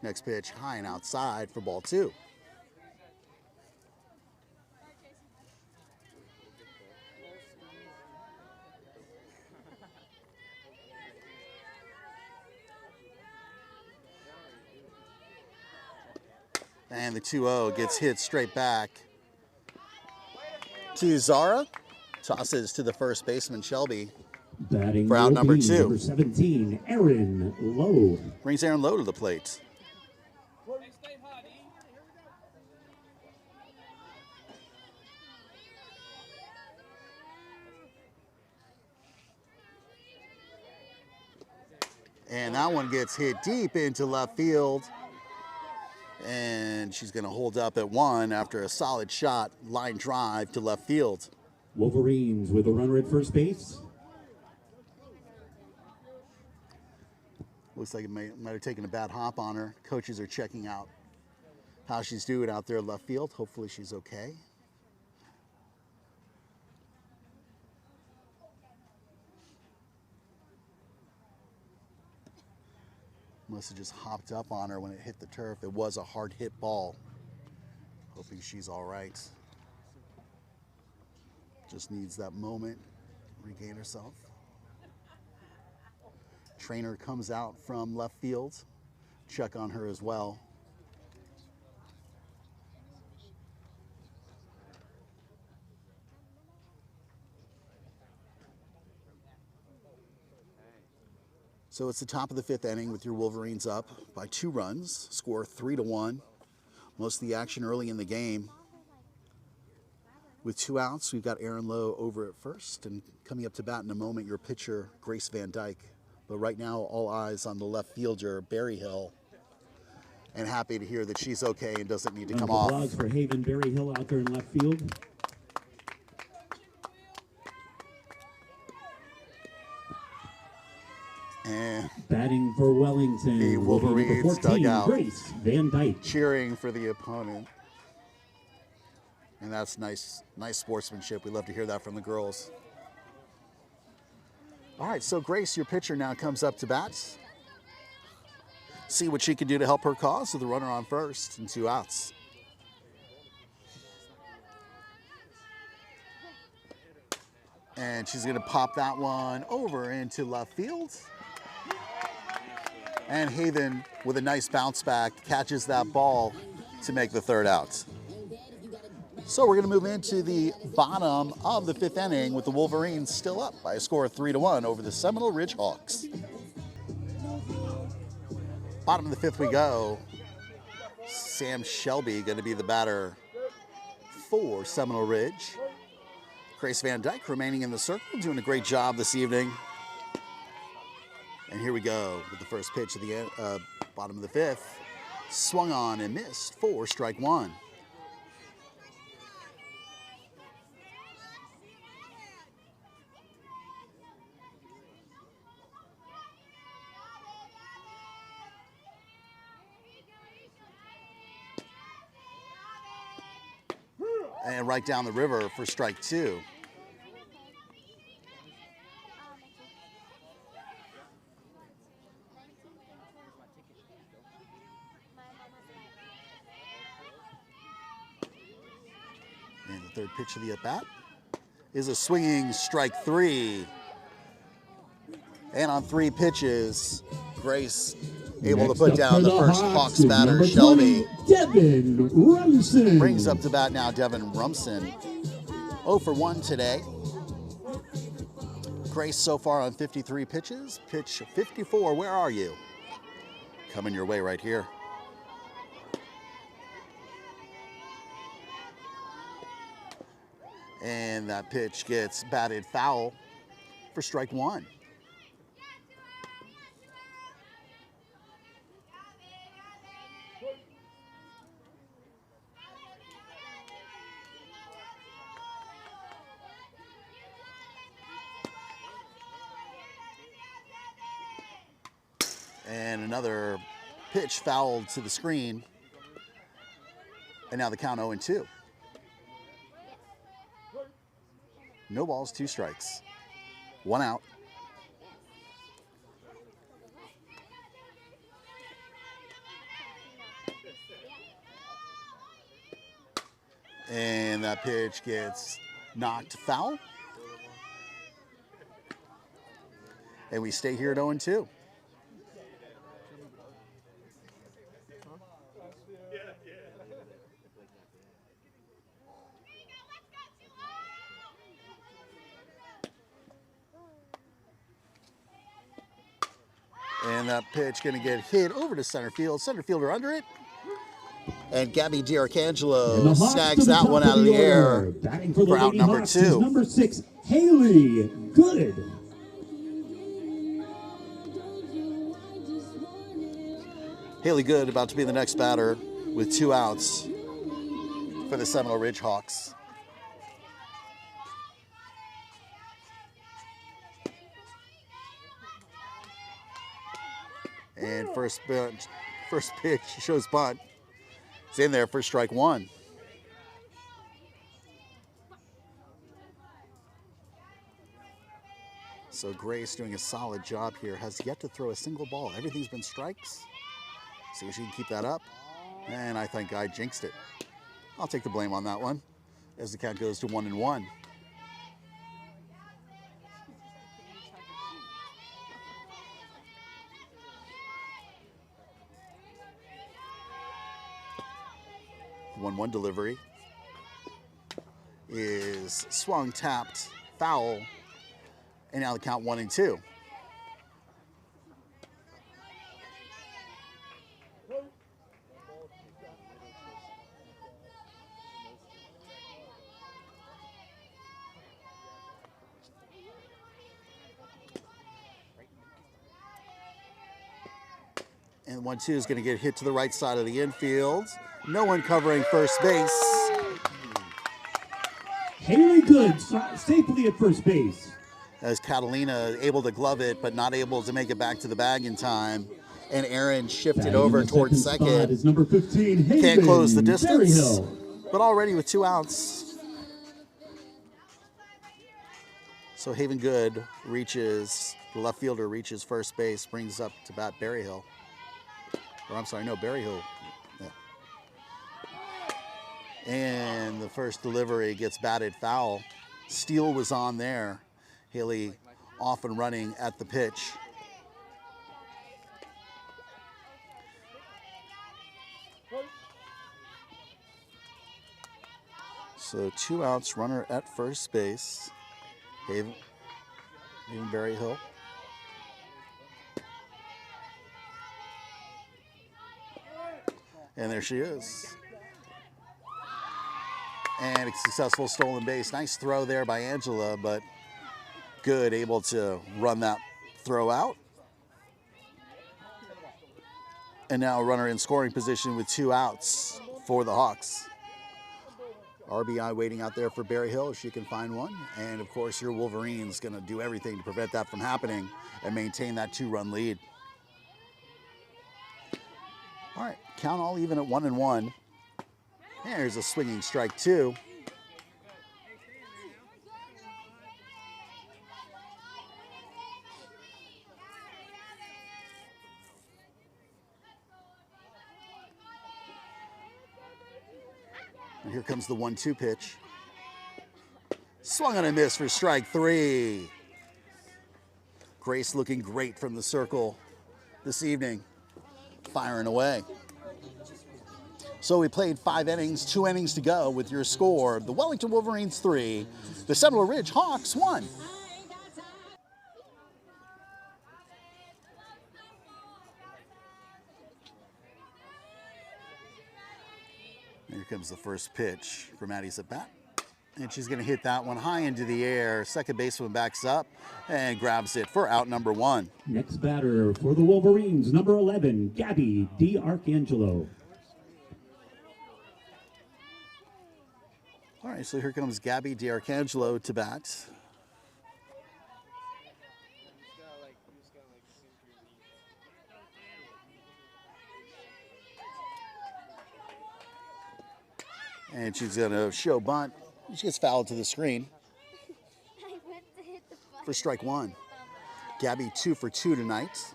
Next pitch, high and outside for ball 2. And the 2-0 gets hit straight back to Zara. Tosses to the first baseman, Shelby. Batting for out number Wolverines, 2. number 17, Aaron Lowe. Brings Aaron Lowe to the plate. And that one gets hit deep into left field. And she's going to hold up at 1 after a solid shot, line drive to left field. Wolverines with a runner at first base. Looks like it might have taken a bad hop on her. Coaches are checking out how she's doing out there left field. Hopefully she's okay. Must have just hopped up on her when it hit the turf. It was a hard hit ball. Hoping she's all right. Just needs that moment, regain herself. Trainer comes out from left field, check on her as well. So it's the top of the 5th inning with your Wolverines up by 2 runs, score 3-1. Most of the action early in the game. With 2 outs, we've got Aaron Lowe over at first, and coming up to bat in a moment, your pitcher, Grace Van Dyke. But right now, all eyes on the left fielder, Berryhill, and happy to hear that she's okay and doesn't need to come off. Applause for Haven Berryhill out there in left field. And batting for Wellington, the Wolverines number 14, dugout Grace Van Dyke. cheering for the opponent. And that's nice sportsmanship. We love to hear that from the girls. All right, so Grace, your pitcher, now comes up to bat. See what she can do to help her cause with the runner on first and 2 outs. And she's going to pop that one over into left field. And Haven, with a nice bounce back, catches that ball to make the 3rd out. So we're going to move into the bottom of the 5th inning with the Wolverines still up by a score of 3-1 over the Seminole Ridge Hawks. Bottom of the 5th we go. Sam Shelby going to be the batter for Seminole Ridge. Grace Van Dyke remaining in the circle, doing a great job this evening. And here we go with the first pitch of the bottom of the 5th. Swung on and missed for strike 1. And right down the river for strike 2. And the 3rd pitch of the at-bat is a swinging strike 3. And on 3 pitches, Grace able to put down the first Hawks batter, Shelby. Devin Rumson. Brings up to bat now Devin Rumson. 0 for 1 today. Grace so far on 53 pitches. Pitch 54, where are you? Coming your way right here. And that pitch gets batted foul for strike 1. And another pitch fouled to the screen. And now the count 0-2. No balls, 2 strikes. 1 out. And that pitch gets knocked foul. And we stay here at 0-2. And that pitch going to get hit over to center field. Center fielder under it. And Gabby And the D'Arcangelo Hawks snags to the that top one out of the order. air Batting for the for out Lady number Hawks is 2. number 6, Haley Good. Haley Good about to be the next batter with 2 outs for the Seminole Ridge Hawks. And first pitch shows bunt. It's in there for strike 1. So Grace doing a solid job here. Has yet to throw a single ball. Everything's been strikes. See if she can keep that up. And I think I jinxed it. I'll take the blame on that one as the count goes to 1-1. The 1-1 delivery is swung, tapped, foul, and now the count 1-2. And 1-2 is going to get hit to the right side of the infield. No one covering first base. Haley Good safely at first base. As Catalina able to glove it, but not able to make it back to the bag in time. And Aaron shifted Batting over in the towards spot second. is number 15, Haven Can't close the distance, Berryhill. but already with 2 outs. So Haven Good reaches, the left fielder reaches first base, brings up to bat Berryhill. Or I'm sorry, no, Berryhill. Yeah. And the first delivery gets batted foul. Steele was on there. Haley off and running at the pitch. So 2 outs, runner at first base. Haven Berryhill. And there she is. And a successful stolen base. Nice throw there by Angela, but Good able to run that throw out. And now a runner in scoring position with 2 outs for the Hawks. RBI waiting out there for Berryhill if she can find one. And of course, your Wolverines going to do everything to prevent that from happening and maintain that 2-run lead. All right, count all even at 1-1. There's a swinging strike 2. And here comes the 1-2 pitch. Swung on a miss for strike 3. Grace looking great from the circle this evening, firing away. So we played 5 innings, 2 innings to go with your score. The Wellington Wolverines 3, the Seminole Ridge Hawks 1. Here comes the first pitch for Maddie's at bat. And she's going to hit that one high into the air. Second baseman backs up and grabs it for out number 1. Next batter for the Wolverines, number 11, Gabby D'Arcangelo. All right, so here comes Gabby D'Arcangelo to bat. And she's going to show bunt. She gets fouled to the screen for strike 1. Gabby 2 for 2 tonight.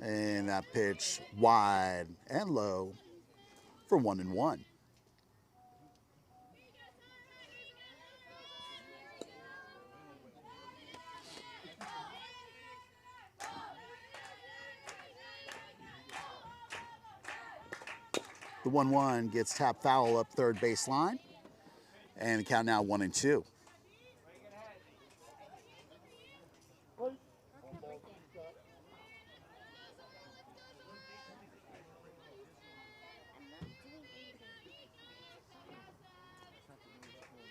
And that pitch wide and low for 1-1. The 1-1 gets tapped foul up third baseline. And the count now 1-2.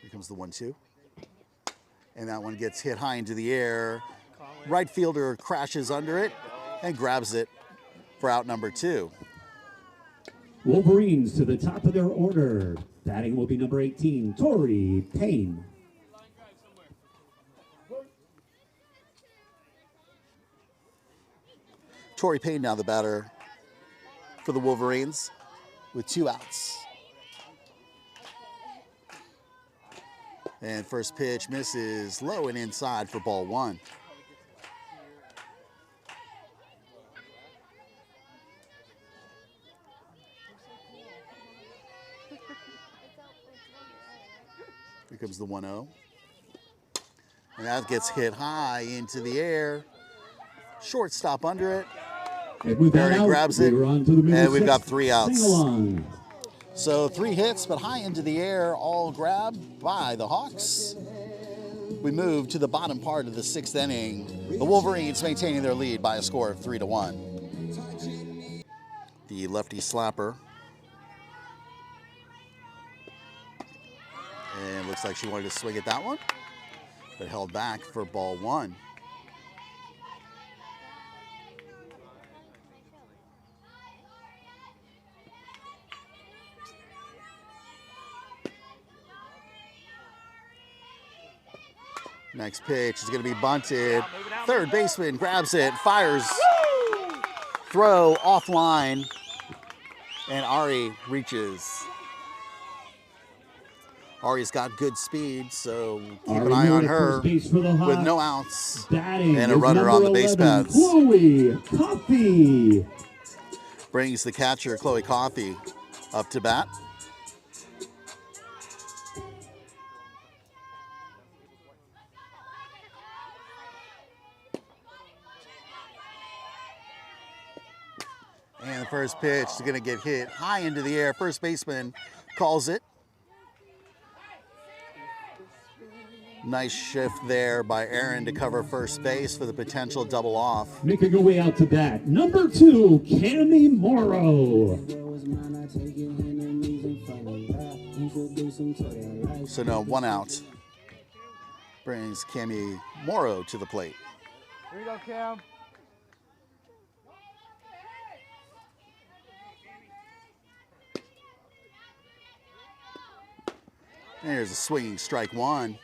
Here comes the 1-2. And that one gets hit high into the air. Right fielder crashes under it and grabs it for out number 2. Wolverines to the top of their order. Batting will be number 18, Torrey Payne. Torrey Payne now the batter for the Wolverines with 2 outs. And first pitch misses low and inside for ball 1. Here comes the 1-0. And that gets hit high into the air. Shortstop under it. Barry grabs it. And we've got 3 outs. So 3 hits, but high into the air, all grabbed by the Hawks. We move to the bottom part of the 6th inning. The Wolverines maintaining their lead by a score of 3-1. The lefty slapper. And looks like she wanted to swing at that one, but held back for ball 1. Next pitch is going to be bunted. Third baseman grabs it, fires. Throw offline, and Ari reaches. Ari's got good speed, so keep an eye on her with no outs and a runner on the base paths. Chloe Coffey brings the catcher, Chloe Coffey, up to bat. And the first pitch is going to get hit high into the air. First baseman calls it. Nice shift there by Aaron to cover first base for the potential double off. Making her way out to bat, number 2, Cami Morrow. So no, 1 out. Brings Cami Morrow to the plate. Here you go, Cam. There's a swinging strike 1.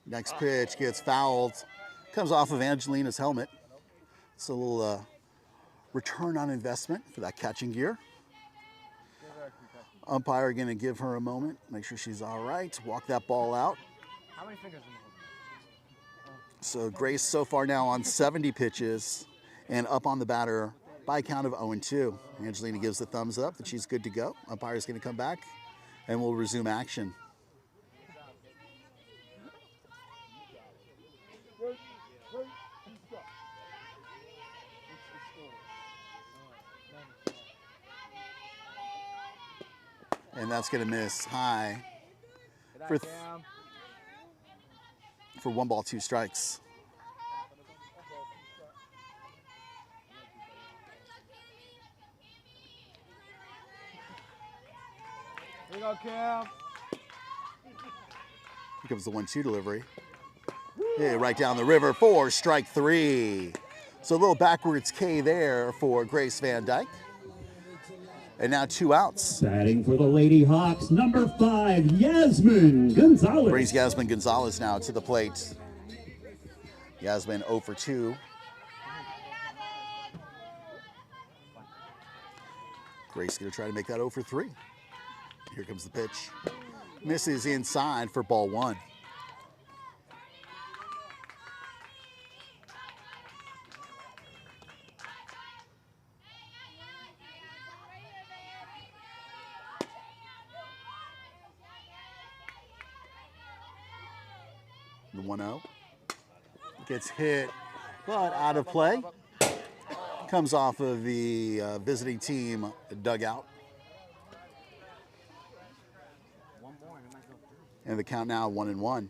Next pitch gets fouled. Comes off of Angelina's helmet. It's a little return on investment for that catching gear. Umpire going to give her a moment, make sure she's all right. Walk that ball out. How many fingers in the So Grace so far now on 70 pitches and up on the batter by a count of 0-2. Angelina gives the thumbs up that she's good to go. Umpire's going to come back and we'll resume action. And that's going to miss high for 1 ball, 2 strikes. Here you go, Cam. Here comes the 1-2 delivery. Yeah, right down the river for strike 3. So a little backwards K there for Grace Van Dyke. And now 2 outs. Batting for the Lady Hawks, number 5, Yasmin Gonzalez. Brings Yasmin Gonzalez now to the plate. Yasmin 0 for 2. Grace going to try to make that 0 for 3. Here comes the pitch. Misses inside for ball 1. The 1-0. Gets hit, but out of play. Comes off of the visiting team dugout. And the count now 1-1.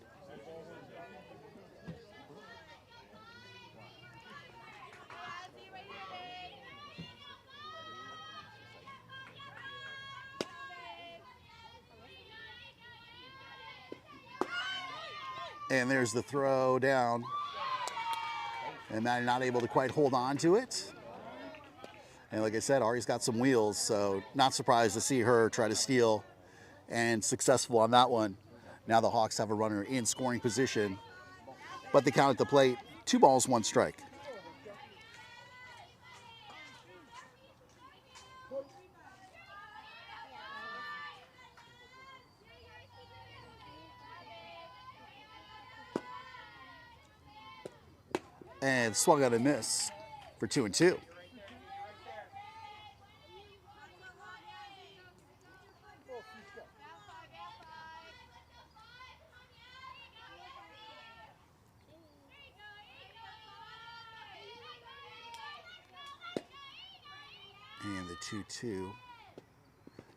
And there's the throw down. And Maddie not able to quite hold on to it. And like I said, Ari's got some wheels, so not surprised to see her try to steal and successful on that one. Now the Hawks have a runner in scoring position, but they count at the plate, 2 balls, 1 strike. And swung out a miss for 2-2. And the 2-2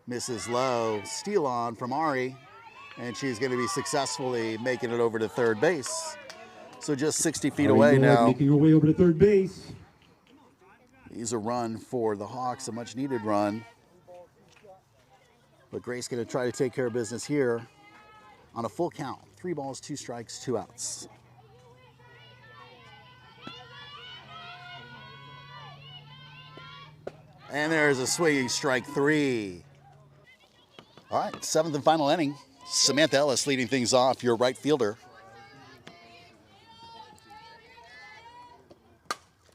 misses low. Steal on from Ari, and she's going to be successfully making it over to third base. So just 60 feet away now. Making her way over to third base. He's a run for the Hawks, a much needed run. But Grace going to try to take care of business here on a full count. 3 balls, 2 strikes, 2 outs. And there's a swinging strike 3. All right, 7th and final inning. Samantha Ellis leading things off, your right fielder.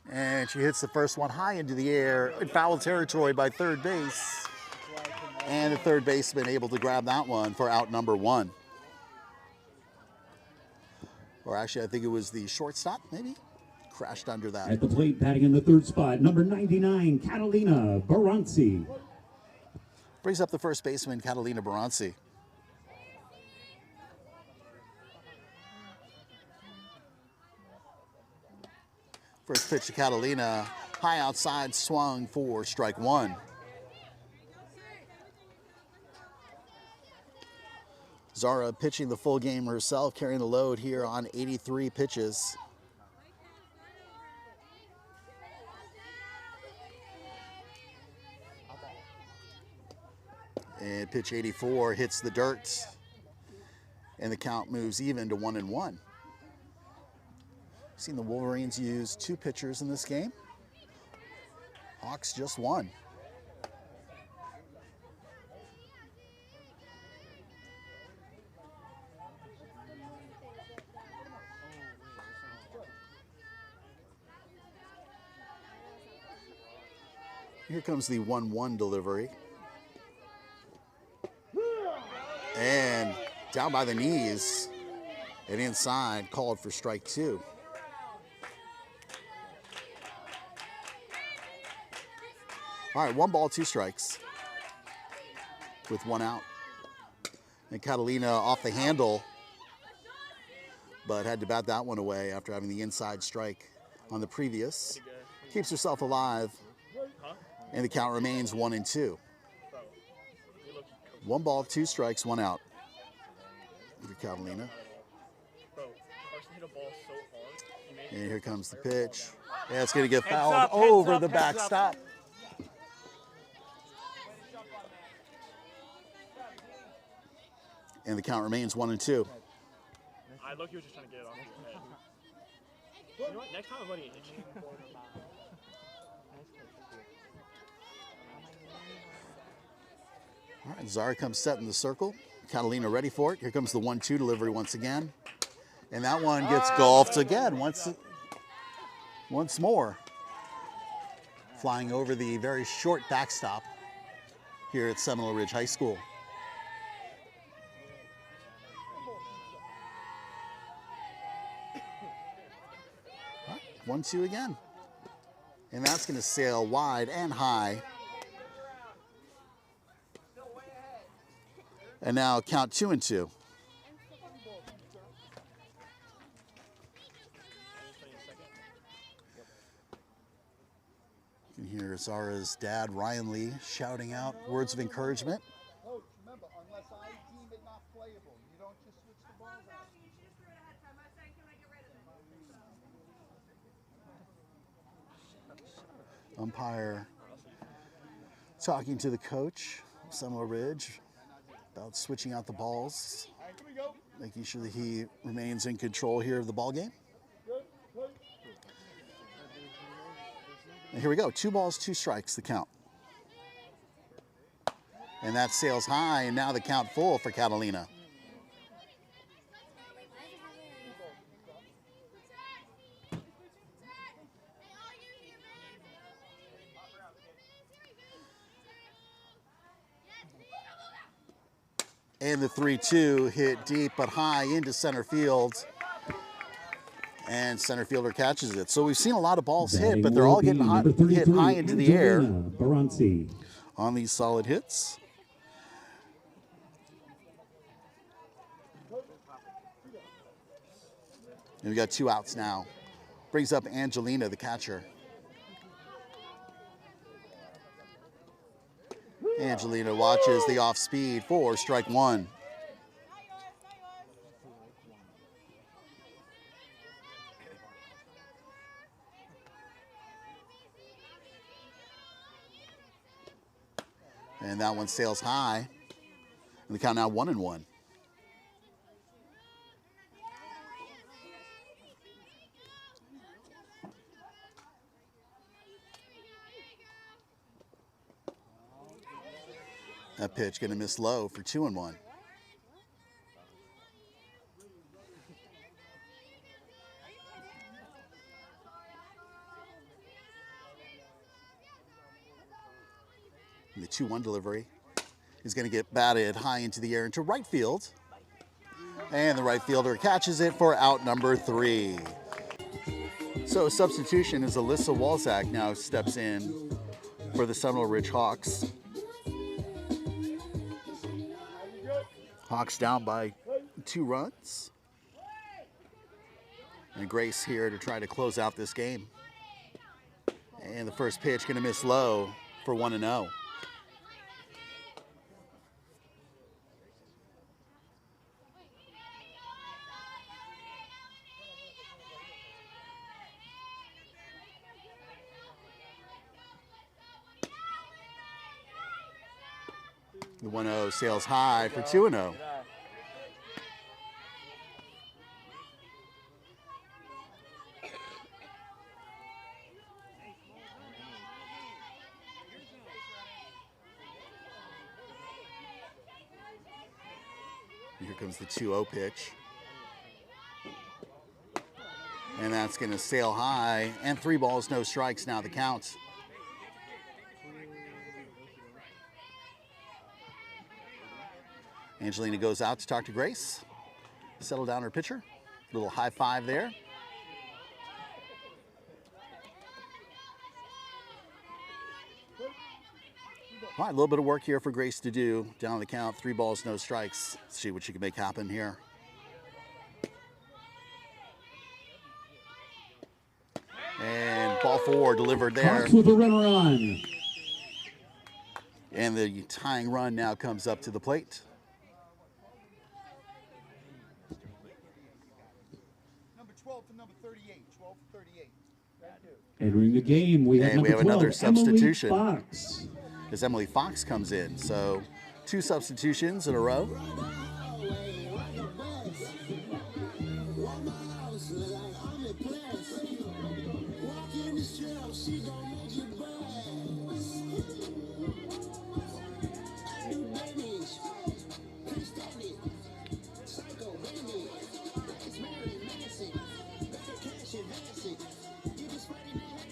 And she hits the first one high into the air in foul territory by third base. And the third baseman able to grab that one for out number 1. Or actually, I think it was the shortstop, maybe? Crashed under that. At the plate, batting in the 3rd spot, number 99, Catalina Baranci. Brings up the first baseman, Catalina Baranci. First pitch to Catalina, high outside, swung for strike 1. Zara pitching the full game herself, carrying the load here on 83 pitches. And pitch 84 hits the dirt, and the count moves even to 1-1. Seen the Wolverines use 2 pitchers in this game. Hawks just 1. Here comes the 1-1 delivery. And down by the knees and inside, called for strike 2. All right, 1 ball, 2 strikes with 1 out. And Catalina off the handle, but had to bat that one away after having the inside strike on the previous. Keeps herself alive, and the count remains 1-2. 1 ball, 2 strikes, 1 out for Catalina. And here comes the pitch. Yeah, it's going to get fouled over the backstop. And the count remains 1-2. I look, you were just trying to get it on his head. You know what? Next time I'm letting it hit you. All right, Zara comes set in the circle. Catalina ready for it. Here comes the 1-2 delivery once again. And that one gets golfed again once more. Flying over the very short backstop here at Seminole Ridge High School. All right, 1-2 again. And that's going to sail wide and high. And now count 2-2. You can hear Zara's dad, Ryan Lee, shouting out words of encouragement. Coach, remember, unless I deem it not playable, you don't just switch the balls out. Umpire talking to the coach, Seminole Ridge, about switching out the balls, making sure that he remains in control here of the ball game. And here we go, 2 balls, 2 strikes, the count. And that sails high, and now the count full for Catalina. And the 3-2 hit deep but high into center field. And center fielder catches it. So we've seen a lot of balls hit, but they're all getting hit high into the air Varsity. on these solid hits. And we got 2 outs now. Brings up Angelina, the catcher. Angelina watches the off speed for strike 1. And that one sails high. And the count now 1-1. That pitch going to miss low for 2-1. And the 2-1 delivery is going to get batted high into the air into right field. And the right fielder catches it for out number 3. So substitution is Alyssa Walzak now steps in for the Seminole Ridge Hawks. Hawks down by 2 runs. And Grace here to try to close out this game. And the first pitch going to miss low for 1-0. The 1-0 sails high for 2-0. Here comes the 2-0 pitch. And that's going to sail high. And 3 balls, no strikes now the count. Angelina goes out to talk to Grace. Settle down her pitcher. Little high five there. All right, a little bit of work here for Grace to do. Down the count, 3 balls, no strikes. Let's see what she can make happen here. And ball 4 delivered there. Hawks with a runner on. And the tying run now comes up to the plate. Number 12 to number 38. 12 to 38. Thank you. Entering the game, we have And we number have 12, another substitution. Emily Fox. As Emily Fox comes in. So 2 substitutions in a row.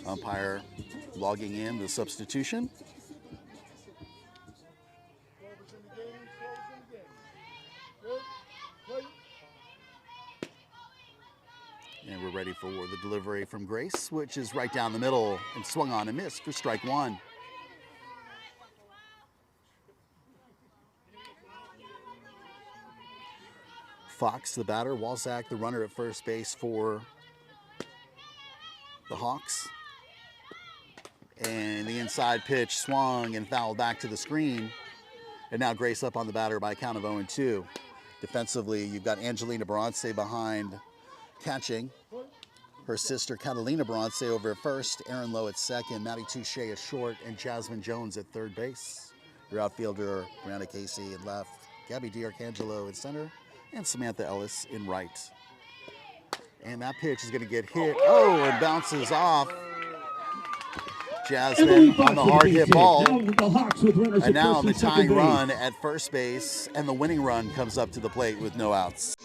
Umpire logging in the substitution. And we're ready for the delivery from Grace, which is right down the middle and swung on and missed for strike 1. Fox, the batter, Walzak, the runner at first base for the Hawks. And the inside pitch swung and fouled back to the screen. And now Grace up on the batter by a count of 0-2. Defensively, you've got Angelina Bronce behind catching. Her sister Catalina Bronce over at first, Aaron Lowe at second, Maddie Touche at short, and Jasmine Jones at third base. Your outfielder, Brianna Casey in left, Gabby D'Arcangelo in center, and Samantha Ellis in right. And that pitch is going to get hit. Oh, and bounces off. Jasmine on the hard hit ball. And now the tying run at first base, and the winning run comes up to the plate with no outs.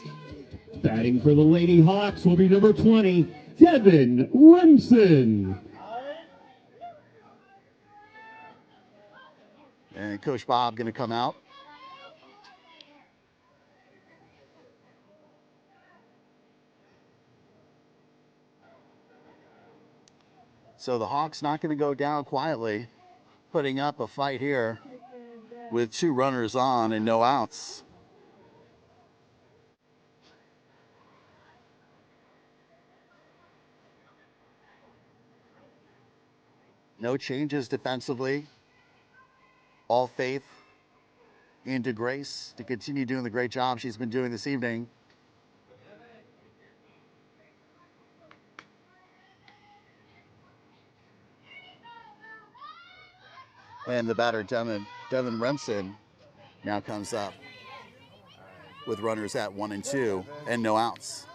Batting for the Lady Hawks will be number 20, Devin Remsen. And Coach Bob going to come out. So the Hawks not going to go down quietly, putting up a fight here with 2 runners on and no outs. No changes defensively. All faith into Grace to continue doing the great job she's been doing this evening. And the batter, Devin Remsen, now comes up with runners at 1 and 2 and no outs.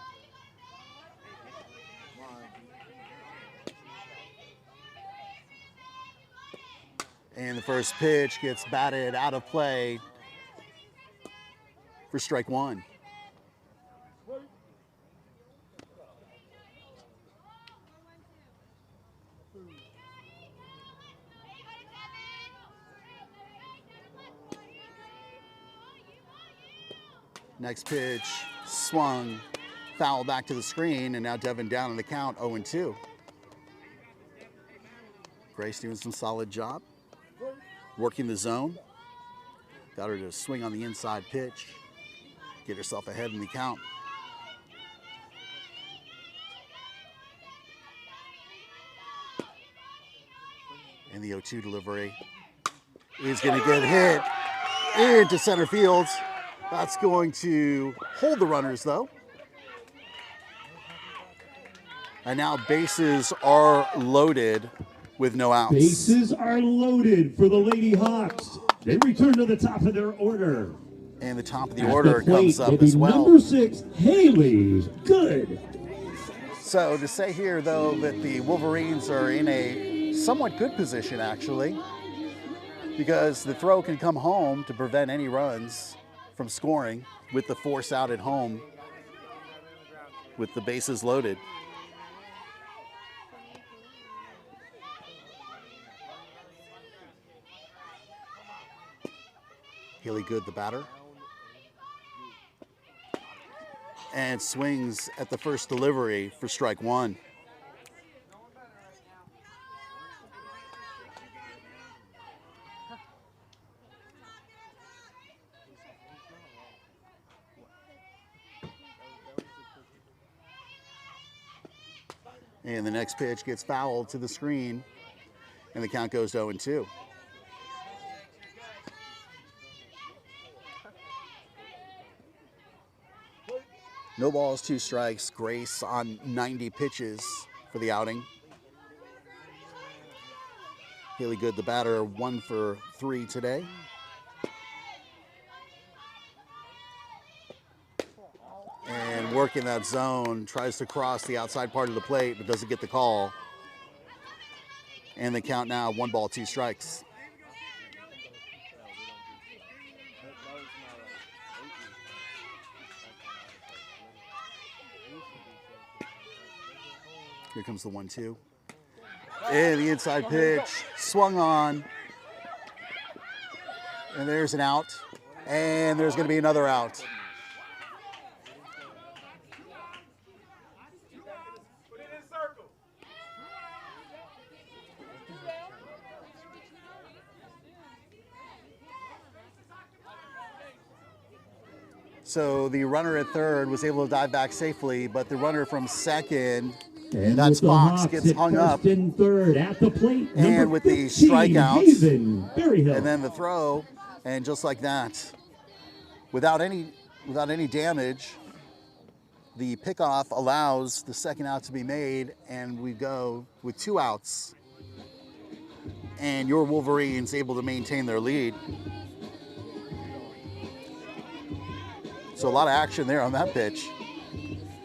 And the first pitch gets batted out of play for strike 1. Next pitch, swung, foul back to the screen, and now Devin down in the count, 0-2. Grace doing some solid job, working the zone. Got her to swing on the inside pitch, get herself ahead in the count. And the 0-2 delivery is going to get hit into center field. That's going to hold the runners, though. And now bases are loaded with no outs. Bases are loaded for the Lady Hawks. They return to the top of their order. And the top of the order comes up will be as well. Number 6, Haley Good. So to say here, though, that the Wolverines are in a somewhat good position, actually, because the throw can come home to prevent any runs from scoring with the force out at home with the bases loaded. Haley Good, the batter. And swings at the first delivery for strike 1. And the next pitch gets fouled to the screen, and the count goes to 0-2. No balls, 2 strikes. Grace on 90 pitches for the outing. Haley Good, the batter, 1 for 3 today. And working that zone, tries to cross the outside part of the plate, but doesn't get the call. And the count now, 1 ball, 2 strikes. Here comes the 1-2. And the inside pitch, swung on. And there's an out. And there's going to be another out. So the runner at third was able to dive back safely, but the runner from second And That's with the Fox Hawks gets at hung first up. and third at the plate. And number with the 15, strikeouts, Haven Berryhill. and then the throw, and just like that, without any damage, the pickoff allows the second out to be made, and we go with 2 outs. And your Wolverines able to maintain their lead. So a lot of action there on that pitch.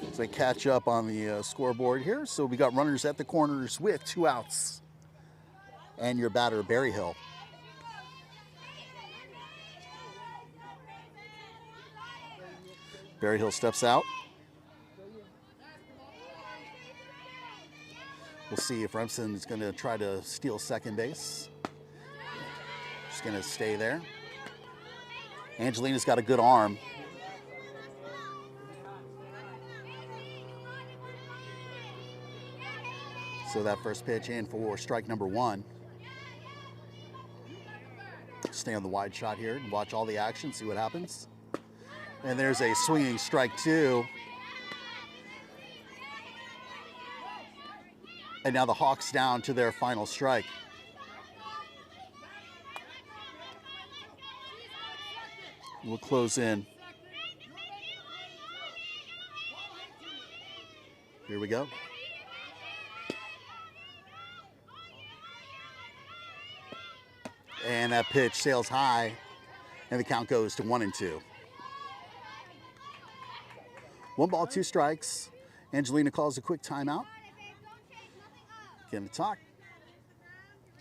As they catch up on the scoreboard here. So we got runners at the corners with 2 outs. And your batter, Berryhill. Berryhill steps out. We'll see if Remsen is going to try to steal second base. Just going to stay there. Angelina's got a good arm. So that first pitch in for strike number 1. Stay on the wide shot here and watch all the action, see what happens. And there's a swinging strike 2. And now the Hawks down to their final strike. We'll close in. Here we go. And that pitch sails high, and the count goes to 1-2. 1 ball, 2 strikes. Angelina calls a quick timeout. Get him to talk.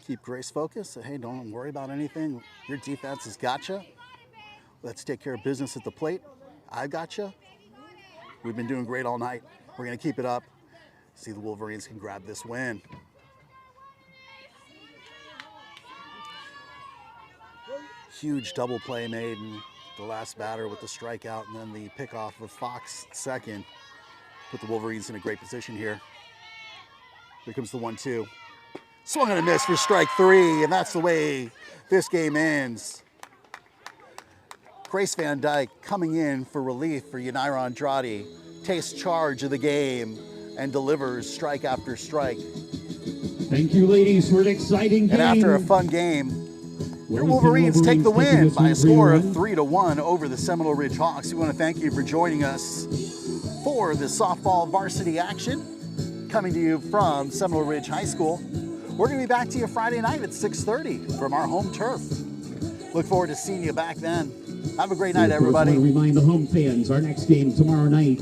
Keep Grace focused. Say, hey, don't worry about anything. Your defense has got you. Let's take care of business at the plate. I got you. We've been doing great all night. We're going to keep it up. See the Wolverines can grab this win. Huge double play made in the last batter with the strikeout, and then the pickoff with Fox second. Put the Wolverines in a great position here. Here comes the 1-2. Swung and a miss for strike 3, and that's the way this game ends. Grace Van Dyke coming in for relief for Yanira Andrade, takes charge of the game and delivers strike after strike. Thank you, ladies, for an exciting game. And after a fun game, your Wolverines take the win by a score of 3-1 over the Seminole Ridge Hawks. We want to thank you for joining us for the softball varsity action coming to you from Seminole Ridge High School. We're going to be back to you Friday night at 6:30 from our home turf. Look forward to seeing you back then. Have a great night, everybody. I want to remind the home fans, our next game tomorrow night